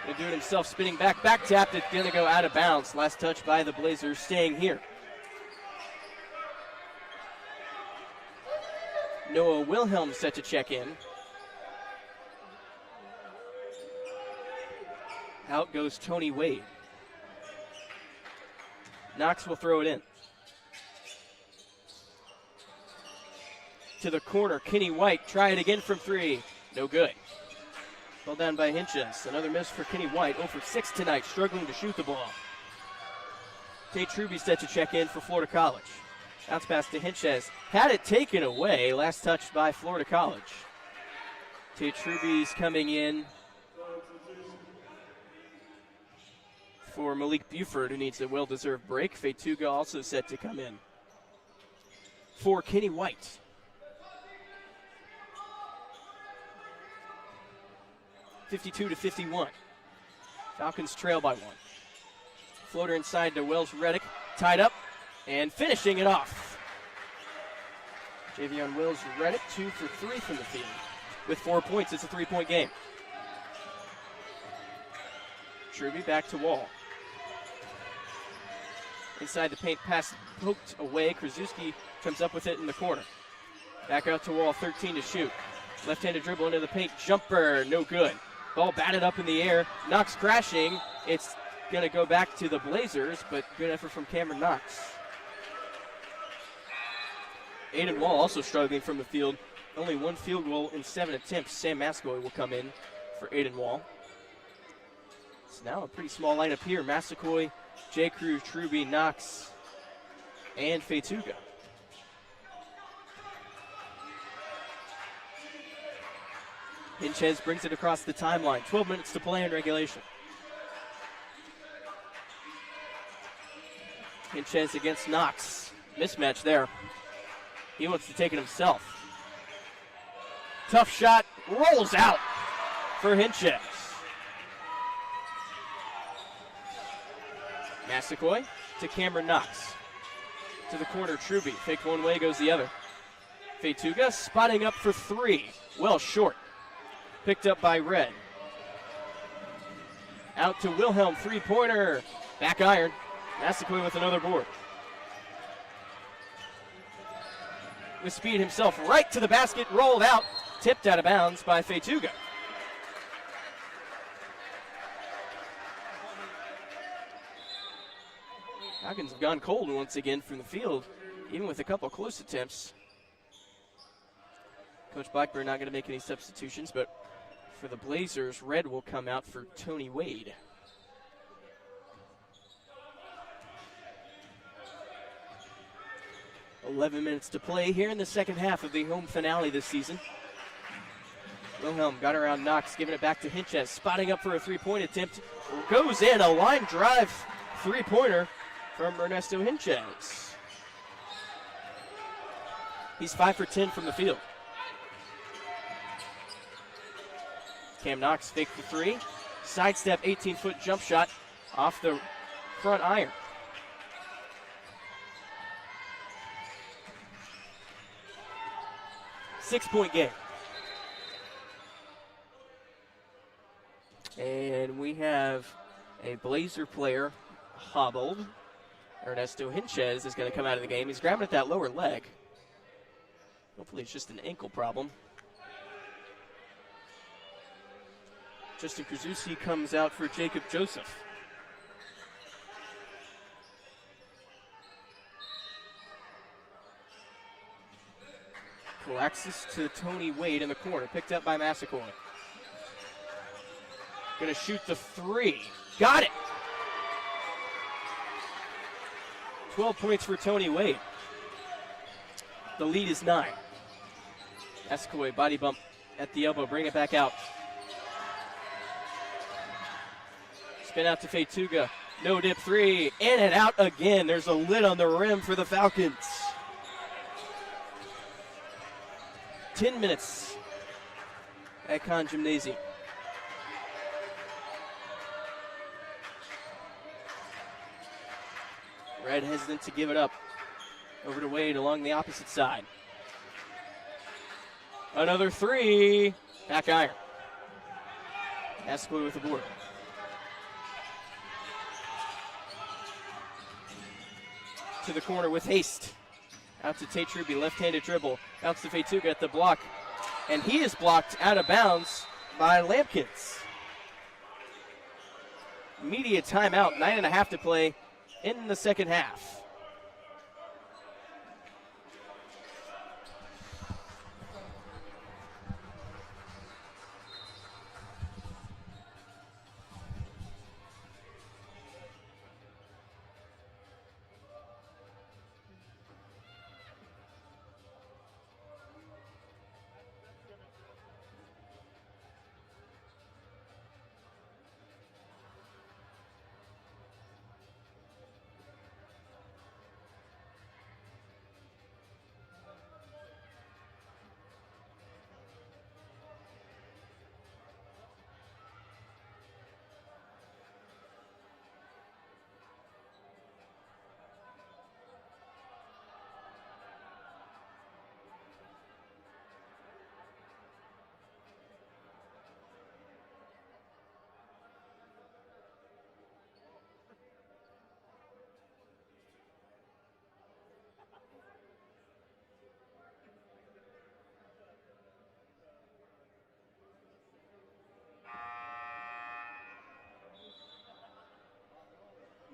Gonna do it himself. Spinning back. Back tapped. It's gonna go out of bounds. Last touch by the Blazers. Staying here. Noah Wilhelm set to check in. Out goes Tony Wade. Knox will throw it in. To the corner, Kenny White. Try it again from 3. No good. Fell down by Hinchez. Another miss for Kenny White. 0 for 6 tonight, struggling to shoot the ball. Tate Truby set to check in for Florida College. Bounce pass to Hinchez. Had it taken away. Last touch by Florida College. Tate Truby's coming in for Malik Buford, who needs a well-deserved break. Fetuga also set to come in for Kenny White. (52-51). Falcons trail by 1. Floater inside to Wells Reddick. Tied up and finishing it off. Javion Wells Reddick, 2 for 3 from the field. With 4 points, it's a 3-point game. Truby back to Wall. Inside the paint, pass poked away. Krasuski comes up with it in the corner. Back out to Wall, 13 to shoot. Left-handed dribble into the paint, jumper, no good. Ball batted up in the air, Knox crashing. It's going to go back to the Blazers, but good effort from Cameron Knox. Aiden Wall also struggling from the field. Only 1 field goal in 7 attempts. Sam Mascoy will come in for Aiden Wall. It's now a pretty small lineup here. Massacoy, J. Crew, Truby, Knox, and Fetuga. Hinchez brings it across the timeline. 12 minutes to play in regulation. Hinchez against Knox. Mismatch there. He wants to take it himself. Tough shot. Rolls out for Hinchez. Massacoy to Cameron Knox. To the corner, Truby. Faked one way, goes the other. Fetuga spotting up for 3. Well short. Picked up by Red. Out to Wilhelm, 3-pointer. Back iron. Massacoy with another board. With speed himself, right to the basket, rolled out. Tipped out of bounds by Fetuga. Falcons have gone cold once again from the field, even with a couple close attempts. Coach Blackburn not going to make any substitutions, but for the Blazers, Red will come out for Tony Wade. "11 minutes to play here in the second half of the home finale this season. Wilhelm got around Knox, giving it back to Hinchez, spotting up for a three-point attempt. Goes in, a line drive three-pointer from Ernesto Hinchez. He's 5 for 10 from the field. Cam Knox faked the three. Sidestep 18-foot jump shot off the front iron. Six-point game. And we have a Blazer player hobbled. Ernesto Hinchez is going to come out of the game. He's grabbing at that lower leg. Hopefully it's just an ankle problem. Justin Krasuski comes out for Jacob Joseph. Collapses to Tony Wade in the corner, picked up by Massaquoi. Gonna shoot the three. Got it! 12 points for Tony Wade. The lead is 9. Massaquoi, body bump at the elbow, bring it back out. Spin out to Fetuga. No dip three. In and out again. There's a lid on the rim for the Falcons. 10 minutes at Conn Gymnasium. Red hesitant to give it up. Over to Wade along the opposite side. Another three. Back iron. Massaquoi with the board. To the corner with haste. Out to Tate Ruby, left-handed dribble. Bounce to Fetuga at the block. And he is blocked out of bounds by Lampkins. Immediate timeout, 9.5 to play in the second half.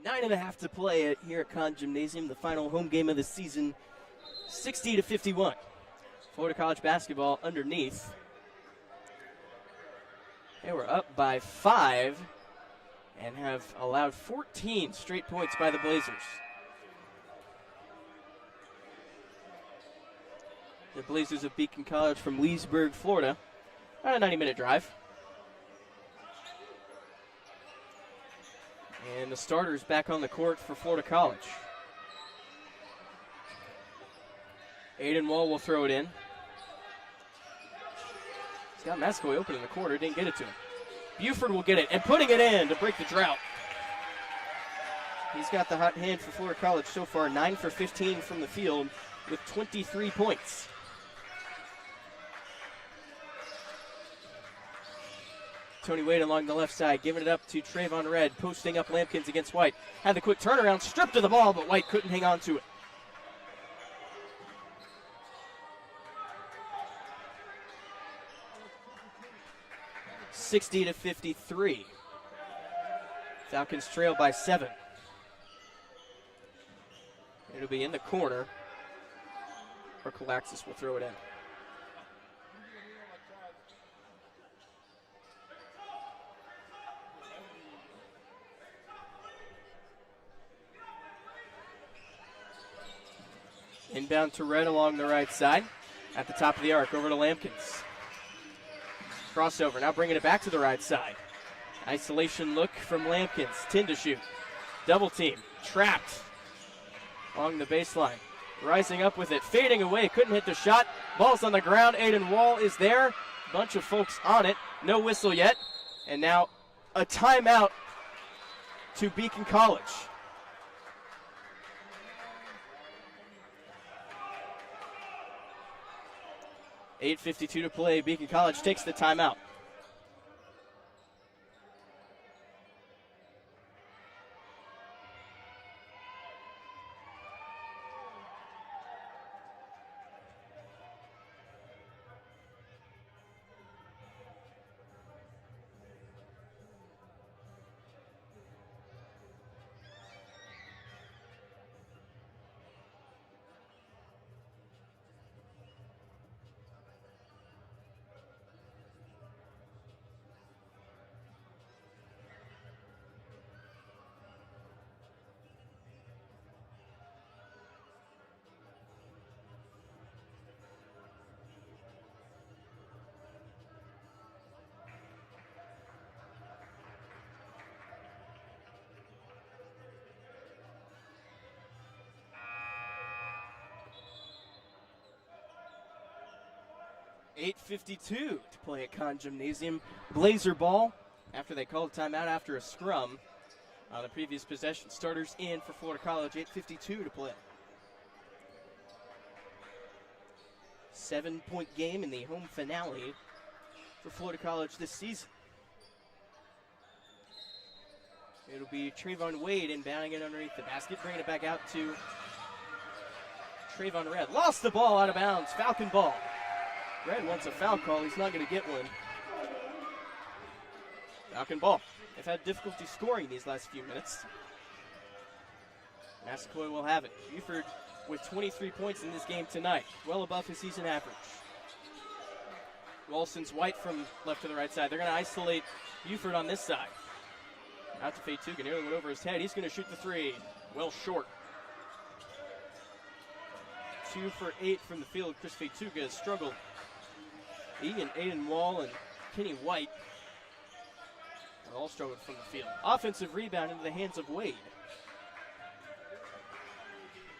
Nine and a half to play here at Conn Gymnasium, the final home game of the season, 60-51. Florida College basketball underneath. They were up by 5 and have allowed 14 straight points by the Blazers. The Blazers of Beacon College from Leesburg, Florida. About a 90-minute drive. And the starters back on the court for Florida College. Aiden Wall will throw it in. He's got Massaquoi open in the corner, didn't get it to him. Buford will get it, and putting it in to break the drought. He's got the hot hand for Florida College so far, 9 for 15 from the field with 23 points. Tony Wade along the left side, giving it up to Trayvon Red, posting up Lampkins against White. Had the quick turnaround, stripped of the ball, but White couldn't hang on to it. 60-53. Falcons trail by 7. It'll be in the corner, or Calaxis will throw it in. Inbound to Red along the right side. At the top of the arc, over to Lampkins. Crossover, now bringing it back to the right side. Isolation look from Lampkins. 10 to shoot. Double team. Trapped along the baseline. Rising up with it. Fading away. Couldn't hit the shot. Ball's on the ground. Aiden Wall is there. Bunch of folks on it. No whistle yet. And now a timeout to Beacon College. 8:52 to play. Beacon College takes the timeout. .852 to play at Conn Gymnasium. Blazer ball after they called a timeout after a scrum on the previous possession. Starters in for Florida College. 8:52 to play. 7-point game in the home finale for Florida College this season. It'll be Trayvon Wade inbounding it underneath the basket, bringing it back out to Trayvon Red. Lost the ball out of bounds. Falcon ball. Red wants a foul call. He's not going to get one. Falcon ball. They've had difficulty scoring these last few minutes. Massaquoi will have it. Buford with 23 points in this game tonight, well above his season average. Wilson's White from left to the right side. They're going to isolate Buford on this side. Out to Feituga, nearly went over his head. He's going to shoot the three. Well short. 2 for 8 from the field. Chris Feituga has struggled. Aiden Wall and Kenny White are all struggled from the field. Offensive rebound into the hands of Wade.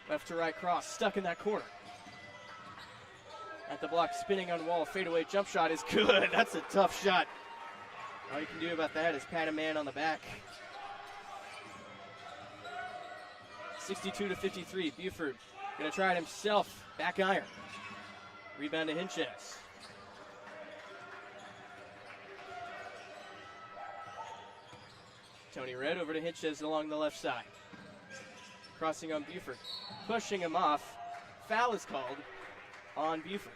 Left to right cross, stuck in that corner. At the block, spinning on Wall. Fadeaway jump shot is good. That's a tough shot. All you can do about that is pat a man on the back. 62-53. Buford going to try it himself. Back iron. Rebound to Hinches. Tony Red over to Hinches along the left side. Crossing on Buford. Pushing him off. Foul is called on Buford.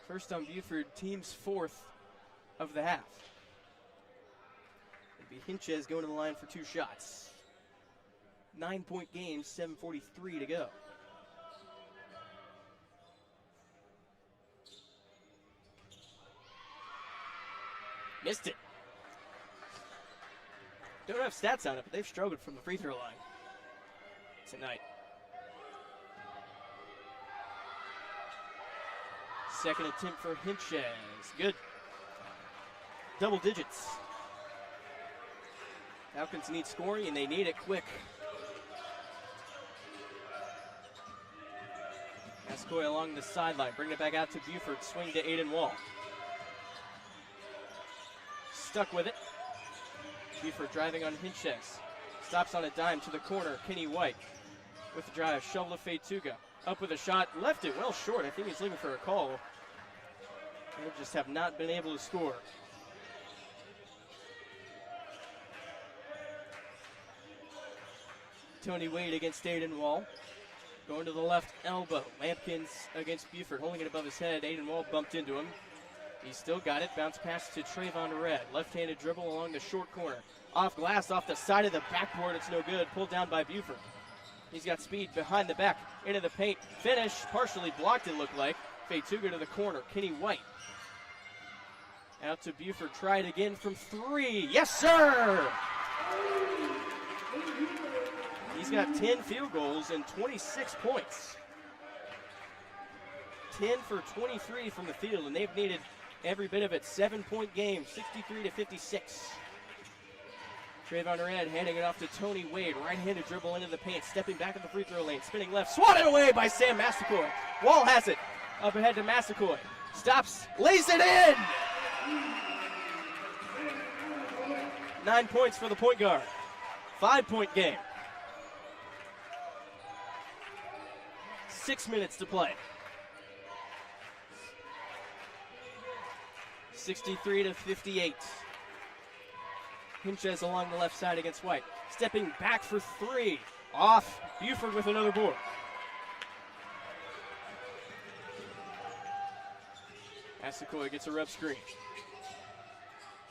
First on Buford, team's fourth of the half. It'll be Hinches going to the line for 2 shots. 9-point game, 7:43 to go. Missed it. Don't have stats on it, but they've struggled from the free throw line tonight. Second attempt for Hinches. Good. Double digits. Falcons need scoring, and they need it quick. Massaquoi along the sideline. Bring it back out to Buford. Swing to Aiden Wall. Stuck with it. Buford driving on Hinches. Stops on a dime to the corner. Kenny White with the drive. Shovel to Feituga. Up with a shot. Left it well short. I think he's looking for a call. They just have not been able to score. Tony Wade against Aiden Wall. Going to the left elbow. Lampkins against Buford, holding it above his head. Aiden Wall bumped into him. He's still got it. Bounce pass to Trayvon Red. Left-handed dribble along the short corner. Off glass, off the side of the backboard. It's no good. Pulled down by Buford. He's got speed behind the back. Into the paint. Finish. Partially blocked, it looked like. Feituga to the corner. Kenny White. Out to Buford. Try it again from 3. Yes, sir! He's got 10 field goals and 26 points. 10 for 23 from the field, and they've needed every bit of it. 7-point game, 63-56. Trayvon Red handing it off to Tony Wade. Right-handed dribble into the paint, stepping back in the free throw lane, spinning left, swatted away by Sam Massaquoi. Wall has it, up ahead to Massaquoi. Stops, lays it in! 9 points for the point guard. 5-point game. 6 minutes to play. 63-58. Hinches along the left side against White. Stepping back for 3. Off. Buford with another board. Massaquoi gets a rub screen.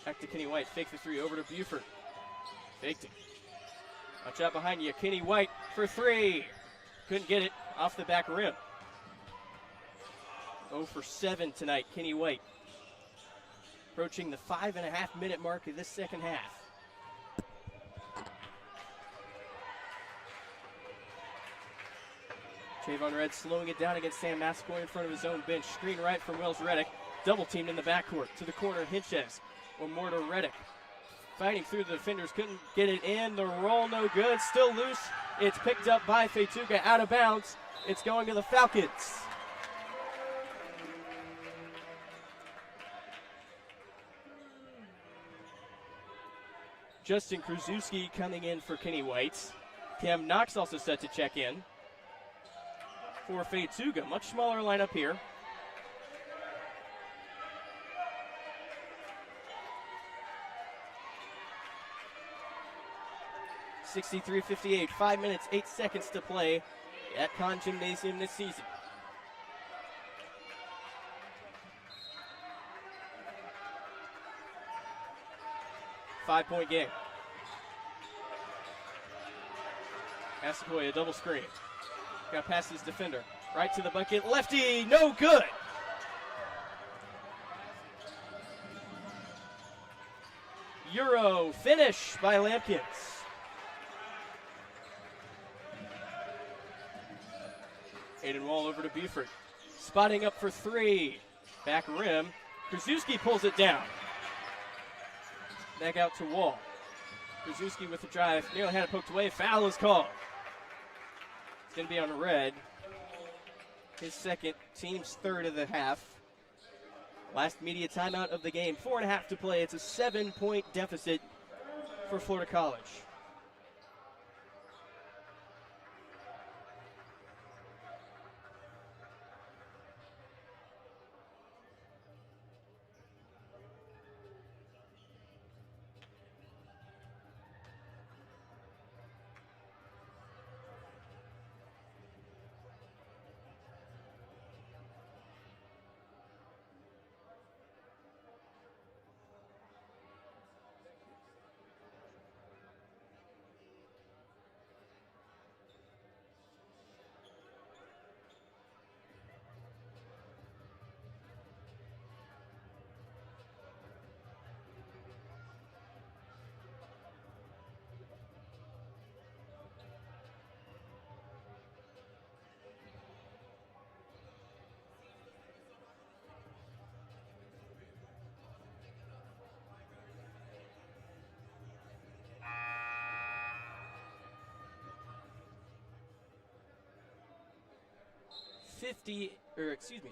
Back to Kenny White. Fake the 3. Over to Buford. Faked it. Watch out behind you. Kenny White for 3. Couldn't get it off the back rim. 0 for 7 tonight, Kenny White. Approaching the 5.5-minute mark of this second half. Trayvon Red slowing it down against Sam Massaquoi in front of his own bench. Screen right from Wells Reddick. Double teamed in the backcourt. To the corner, Hinches. Or more to Reddick. Fighting through the defenders, couldn't get it in. The roll no good, still loose. It's picked up by Feituga, out of bounds. It's going to the Falcons. Justin Krasuski coming in for Kenny White. Cam Knox also set to check in for Feituga. Much smaller lineup here. (63-58). 5 minutes, 8 seconds to play at Conn Gymnasium this season. Five-point game. Massaquoi, a double screen. Got past his defender. Right to the bucket. Lefty, no good. Euro finish by Lampkins. Aiden Wall over to Buford. Spotting up for 3. Back rim. Krasuski pulls it down. Back out to Wall. Krasuski with the drive. Nearly had it poked away. Foul is called. It's going to be on Red. His second, team's third of the half. Last media timeout of the game. 4.5 to play. It's a 7-point deficit for Florida College.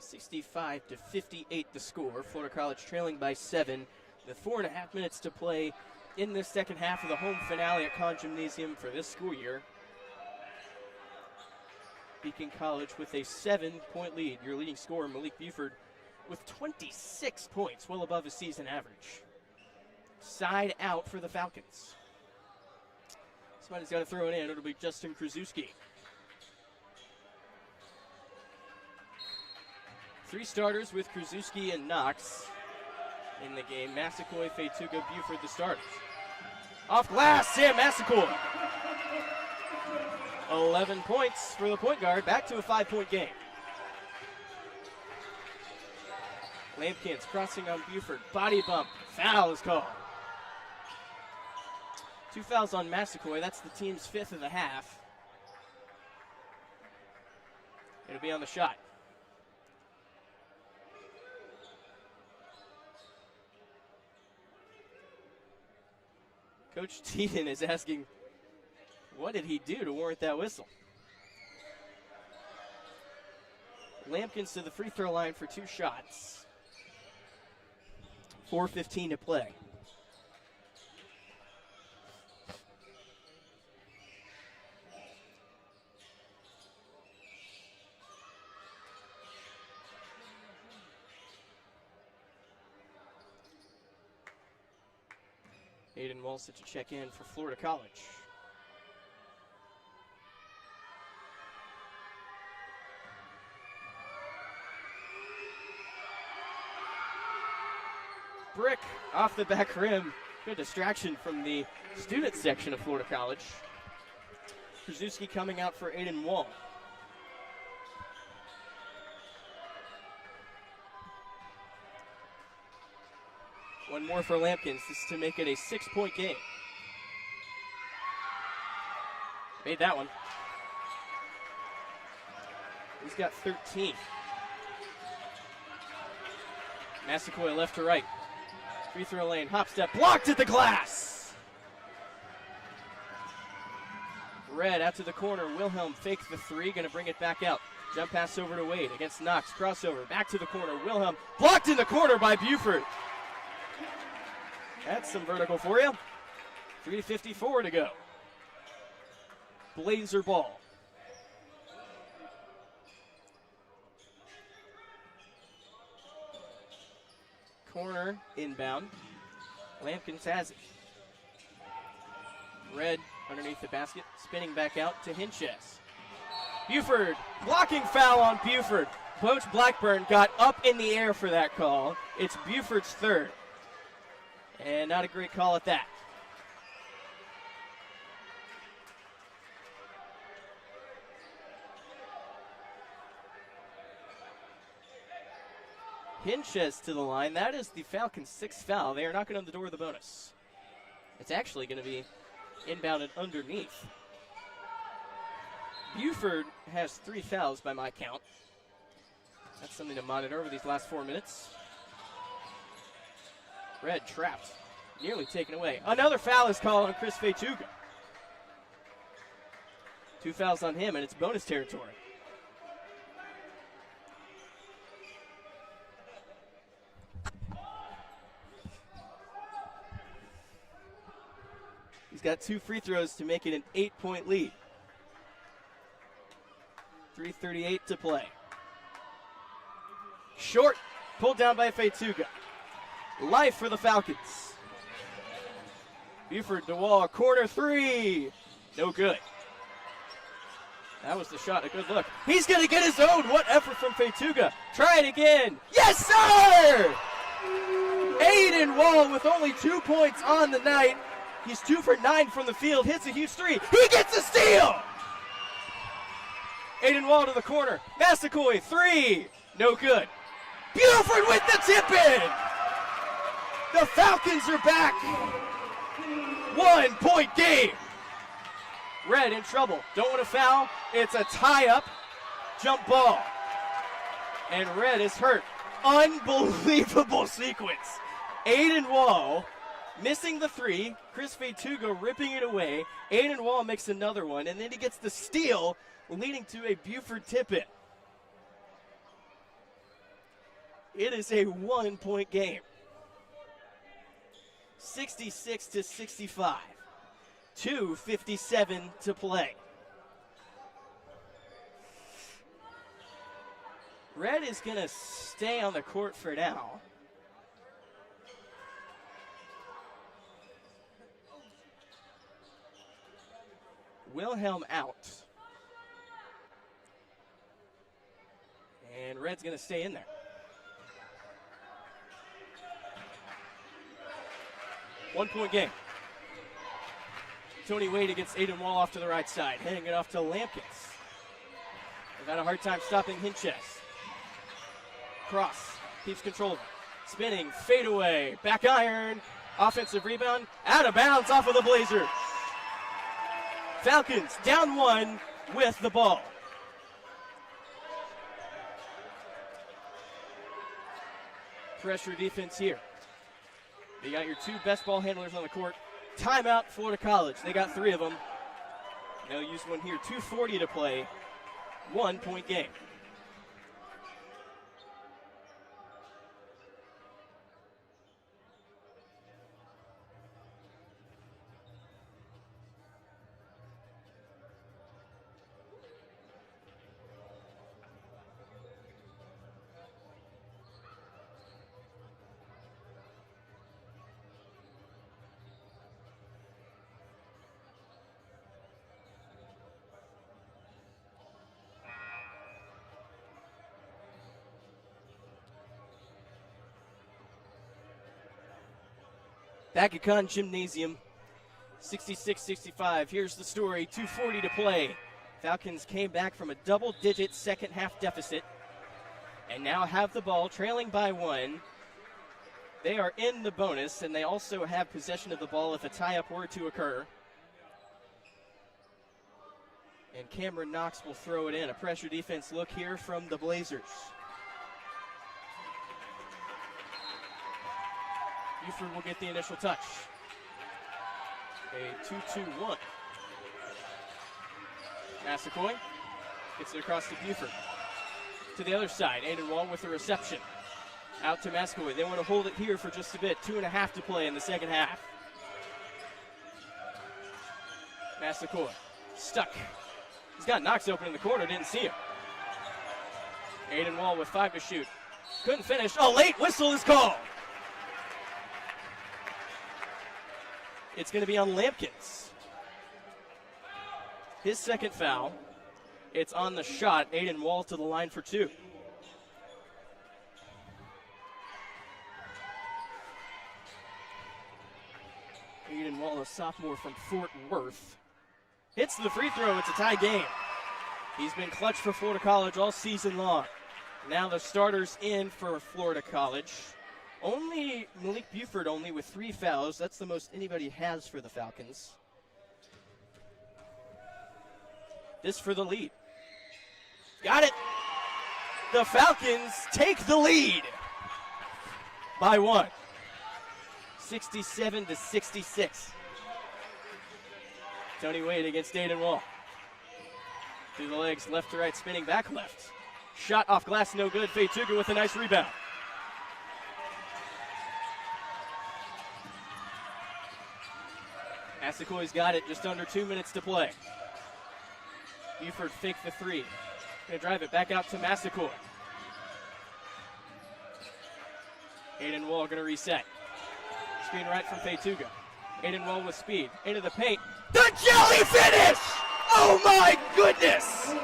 (65-58) the score. Florida College trailing by 7. The 4.5 minutes to play in the second half of the home finale at Conn Gymnasium for this school year. Beacon College with a 7-point lead. Your leading scorer, Malik Buford, with 26 points, well above his season average. Side out for the Falcons. Somebody's got to throw it in. It'll be Justin Krasuski. Three starters with Krasuski and Knox in the game. Massaquoi, Fetuga, Buford, the starters. Off glass, Sam Massaquoi. 11 points for the point guard. Back to a 5-point game. Lampkins crossing on Buford. Body bump. Foul is called. 2 fouls on Massaquoi. That's the team's 5th of the half. It'll be on the shot. Coach Teaton is asking, what did he do to warrant that whistle? Lampkins to the free throw line for 2 shots. 4:15 to play. Aiden Wall set to check in for Florida College. Brick off the back rim. Good distraction from the student section of Florida College. Krasuski coming out for Aiden Wall. One more for Lampkins. This is to make it a 6-point game. Made that one. He's got 13. Massaquoi left to right. Free throw lane, hop step, blocked at the glass. Red out to the corner. Wilhelm faked the 3, going to bring it back out. Jump pass over to Wade against Knox. Crossover, back to the corner. Wilhelm blocked in the corner by Buford. That's some vertical for you. 3:54 to go. Blazer ball. Corner inbound. Lampkins has it. Red underneath the basket, spinning back out to Hinches. Buford, blocking foul on Buford. Coach Blackburn got up in the air for that call. It's Buford's 3rd. And not a great call at that. Hinches to the line. That is the Falcons' 6th foul. They are knocking on the door of the bonus. It's actually going to be inbounded underneath. Buford has 3 fouls by my count. That's something to monitor over these last 4 minutes. Red trapped, nearly taken away. Another foul is called on Chris Fetuga. 2 fouls on him, and it's bonus territory. He's got 2 free throws to make it an 8-point lead. 3:38 to play. Short, pulled down by Fetuga. Life for the Falcons. Buford to Wall, corner 3. No good. That was the shot, a good look. He's going to get his own. What effort from Fetuga. Try it again. Yes, sir! Aiden Wall with only 2 points on the night. He's 2 for 9 from the field, hits a huge 3. He gets a steal! Aiden Wall to the corner. Massaquoi, 3. No good. Buford with the tip-in! The Falcons are back. 1-point game. Red in trouble. Don't want to foul. It's a tie-up. Jump ball. And Red is hurt. Unbelievable sequence. Aiden Wall missing the 3. Chris Fetuga ripping it away. Aiden Wall makes another one. And then he gets the steal, leading to a Buford tip-in. It is a 1-point game. 66-65. 2:57 to play. Red is going to stay on the court for now. Wilhelm out. And Red's going to stay in there. 1 point game. Tony Wade against Aiden Wall off to the right side. Handing it off to Lampkins. They've had a hard time stopping Hinches. Cross. Keeps control of it. Spinning. Fade away. Back iron. Offensive rebound. Out of bounds off of the Blazers. Falcons down 1 with the ball. Pressure defense here. You got your 2 best ball handlers on the court. Timeout, Florida College. They got 3 of them. They'll use one here. 2:40 to play. 1 point game. Back at Con Gymnasium, 66-65. Here's the story, 2:40 to play. Falcons came back from a double-digit second-half deficit and now have the ball, trailing by 1. They are in the bonus, and they also have possession of the ball if a tie-up were to occur. And Cameron Knox will throw it in. A pressure defense look here from the Blazers. Buford will get the initial touch. A 2-2-1. Massaquoi gets it across to Buford. To the other side, Aiden Wall with the reception. Out to Massaquoi. They want to hold it here for just a bit. 2.5 to play in the second half. Massaquoi stuck. He's got Knox open in the corner, didn't see him. Aiden Wall with 5 to shoot. Couldn't finish. A late whistle is called. It's going to be on Lampkins. His second foul. It's on the shot. Aiden Wall to the line for 2. Aiden Wall, a sophomore from Fort Worth. Hits the free throw. It's a tie game. He's been clutch for Florida College all season long. Now the starters in for Florida College. Only Malik Buford only with 3 fouls. That's the most anybody has for the Falcons. This for the lead. Got it. The Falcons take the lead by 1. 67-66. Tony Wade against Aiden Wall. Through the legs, left to right, spinning back left. Shot off glass, no good. Feituga with a nice rebound. Massaquoi's got it, just under 2 minutes to play. Buford faked the 3. Gonna drive it back out to Massaquoi. Aiden Wall gonna reset. Screen right from Feituga. Aiden Wall with speed. Into the paint. The jelly finish! Oh my goodness!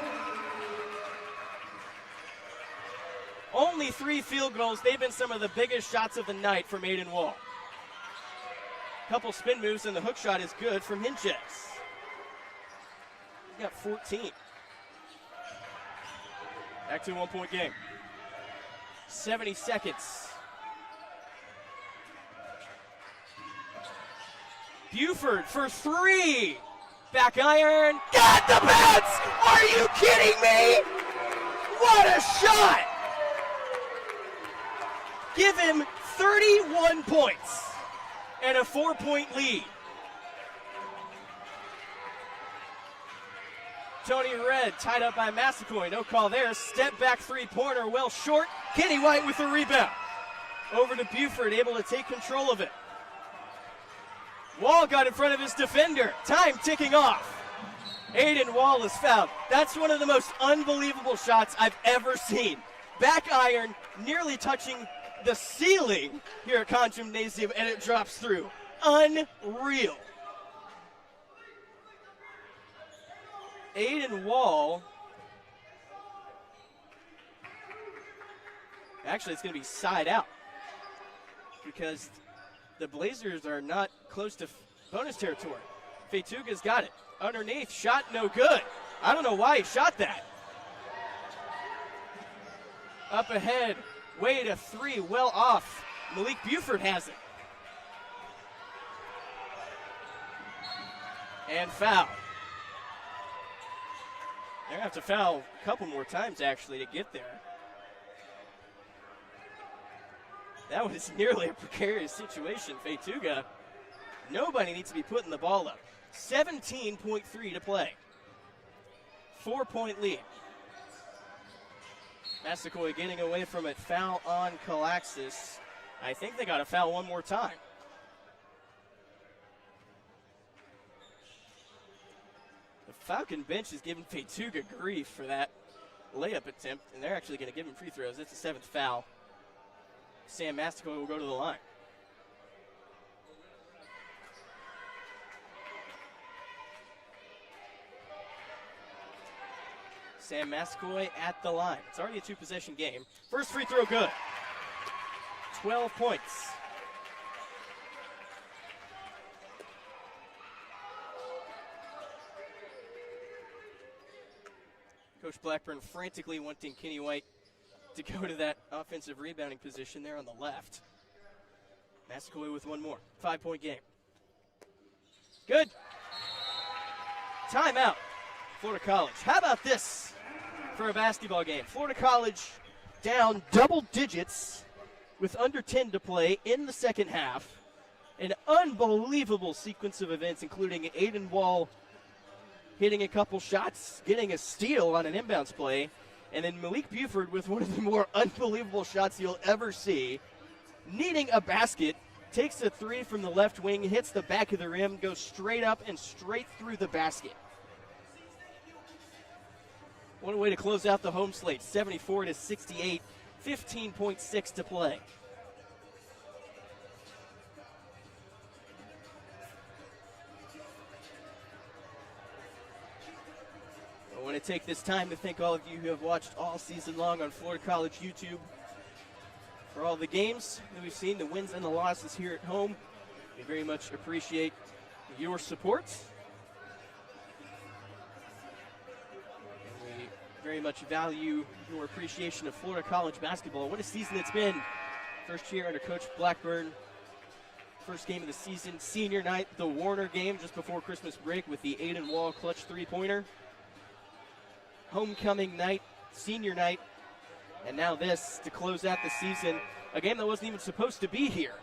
Only 3 field goals. They've been some of the biggest shots of the night from Aiden Wall. Couple spin moves, and the hook shot is good from Hinches. He's got 14. Back to a 1-point game. 70 seconds. Buford for 3. Back iron. Got the bounce! Are you kidding me? What a shot! Give him 31 points and a 4-point lead. Tony Red tied up by Massaquoi. No call there. Step back 3-pointer, well short. Kenny White with the rebound. Over to Buford, able to take control of it. Wall got in front of his defender. Time ticking off. Aiden Wall is fouled. That's one of the most unbelievable shots I've ever seen. Back iron, nearly touching the ceiling here at Con Gymnasium, and it drops through. Unreal. Aiden Wall. Actually, it's going to be side out because the Blazers are not close to bonus territory. Fetuga's got it. Underneath, shot no good. I don't know why he shot that. Up ahead, Wade a three, well off. Malik Buford has it. And foul. They're going to have to foul a couple more times, actually, to get there. That was nearly a precarious situation. Fetuga, nobody needs to be putting the ball up. 17.3 to play. 4-point lead. Massaquoi getting away from it. Foul on Calaxis. I think they got to foul one more time. The Falcon bench is giving Fetuga grief for that layup attempt, and they're actually going to give him free throws. That's the 7th foul. Sam Massaquoi will go to the line. Sam Massaquoi at the line. It's already a 2-possession game. First free throw good. 12 points. Coach Blackburn frantically wanting Kenny White to go to that offensive rebounding position there on the left. Massaquoi with one more. 5-point game. Good. Timeout. Florida College. How about this for a basketball game? Florida College down double digits with under 10 to play in the second half. An unbelievable sequence of events, including Aiden Wall hitting a couple shots, getting a steal on an inbounds play, and then Malik Buford with one of the more unbelievable shots you'll ever see, needing a basket, takes a three from the left wing, hits the back of the rim, goes straight up and straight through the basket. What a way to close out the home slate, 74-68, 15.6 to play. I want to take this time to thank all of you who have watched all season long on Florida College YouTube for all the games that we've seen, the wins and the losses here at home. We very much appreciate your support. And we very much value your appreciation of Florida College basketball. What a season it's been. First year under Coach Blackburn. First game of the season, senior night, the Warner game just before Christmas break with the Aiden Wall clutch three-pointer. Homecoming night, senior night, and now this to close out the season. A game that wasn't even supposed to be here.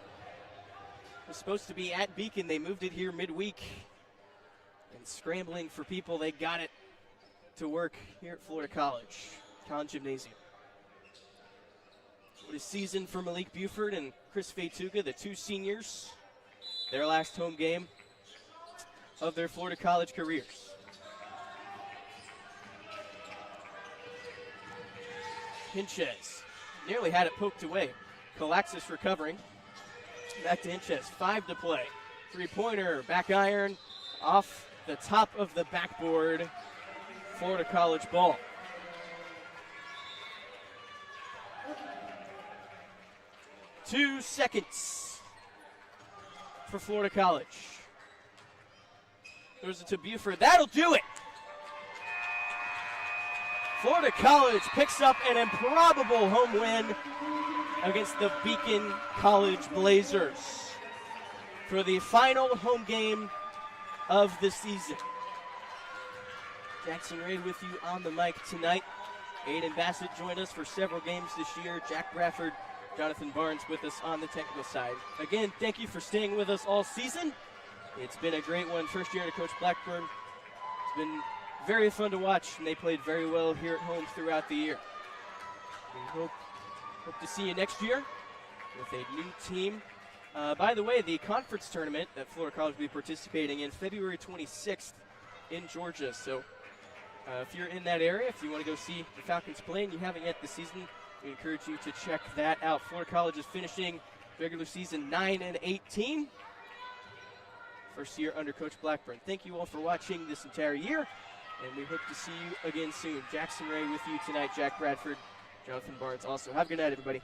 It was supposed to be at Beacon. They moved it here midweek. And scrambling for people, they got it to work here at Florida College. College Gymnasium. What a season for Malik Buford and Chris Fetuga, the two seniors. Their last home game of their Florida College careers. Hinchez nearly had it poked away. Calaxis recovering. Back to Hinchez. 5 to play. Three-pointer, back iron, off the top of the backboard. Florida College ball. Two seconds for Florida College. Throws it to Buford. That'll do it. Florida College picks up an improbable home win against the Beacon College Blazers for the final home game of the season. Jackson Ray with you on the mic tonight. Aiden Bassett joined us for several games this year. Jack Bradford, Jonathan Barnes with us on the technical side. Again, thank you for staying with us all season. It's been a great one. First year under Coach Blackburn. It's been very fun to watch, and they played very well here at home throughout the year. We hope to see you next year with a new team. By the way, the conference tournament that Florida College will be participating in February 26th in Georgia. So if you're in that area, if you want to go see the Falcons play and you haven't yet this season, we encourage you to check that out. Florida College is finishing regular season 9-18. First year under Coach Blackburn. Thank you all for watching this entire year, and we hope to see you again soon. Jackson Ray with you tonight, Jack Bradford, Jonathan Barnes also. Have a good night, everybody.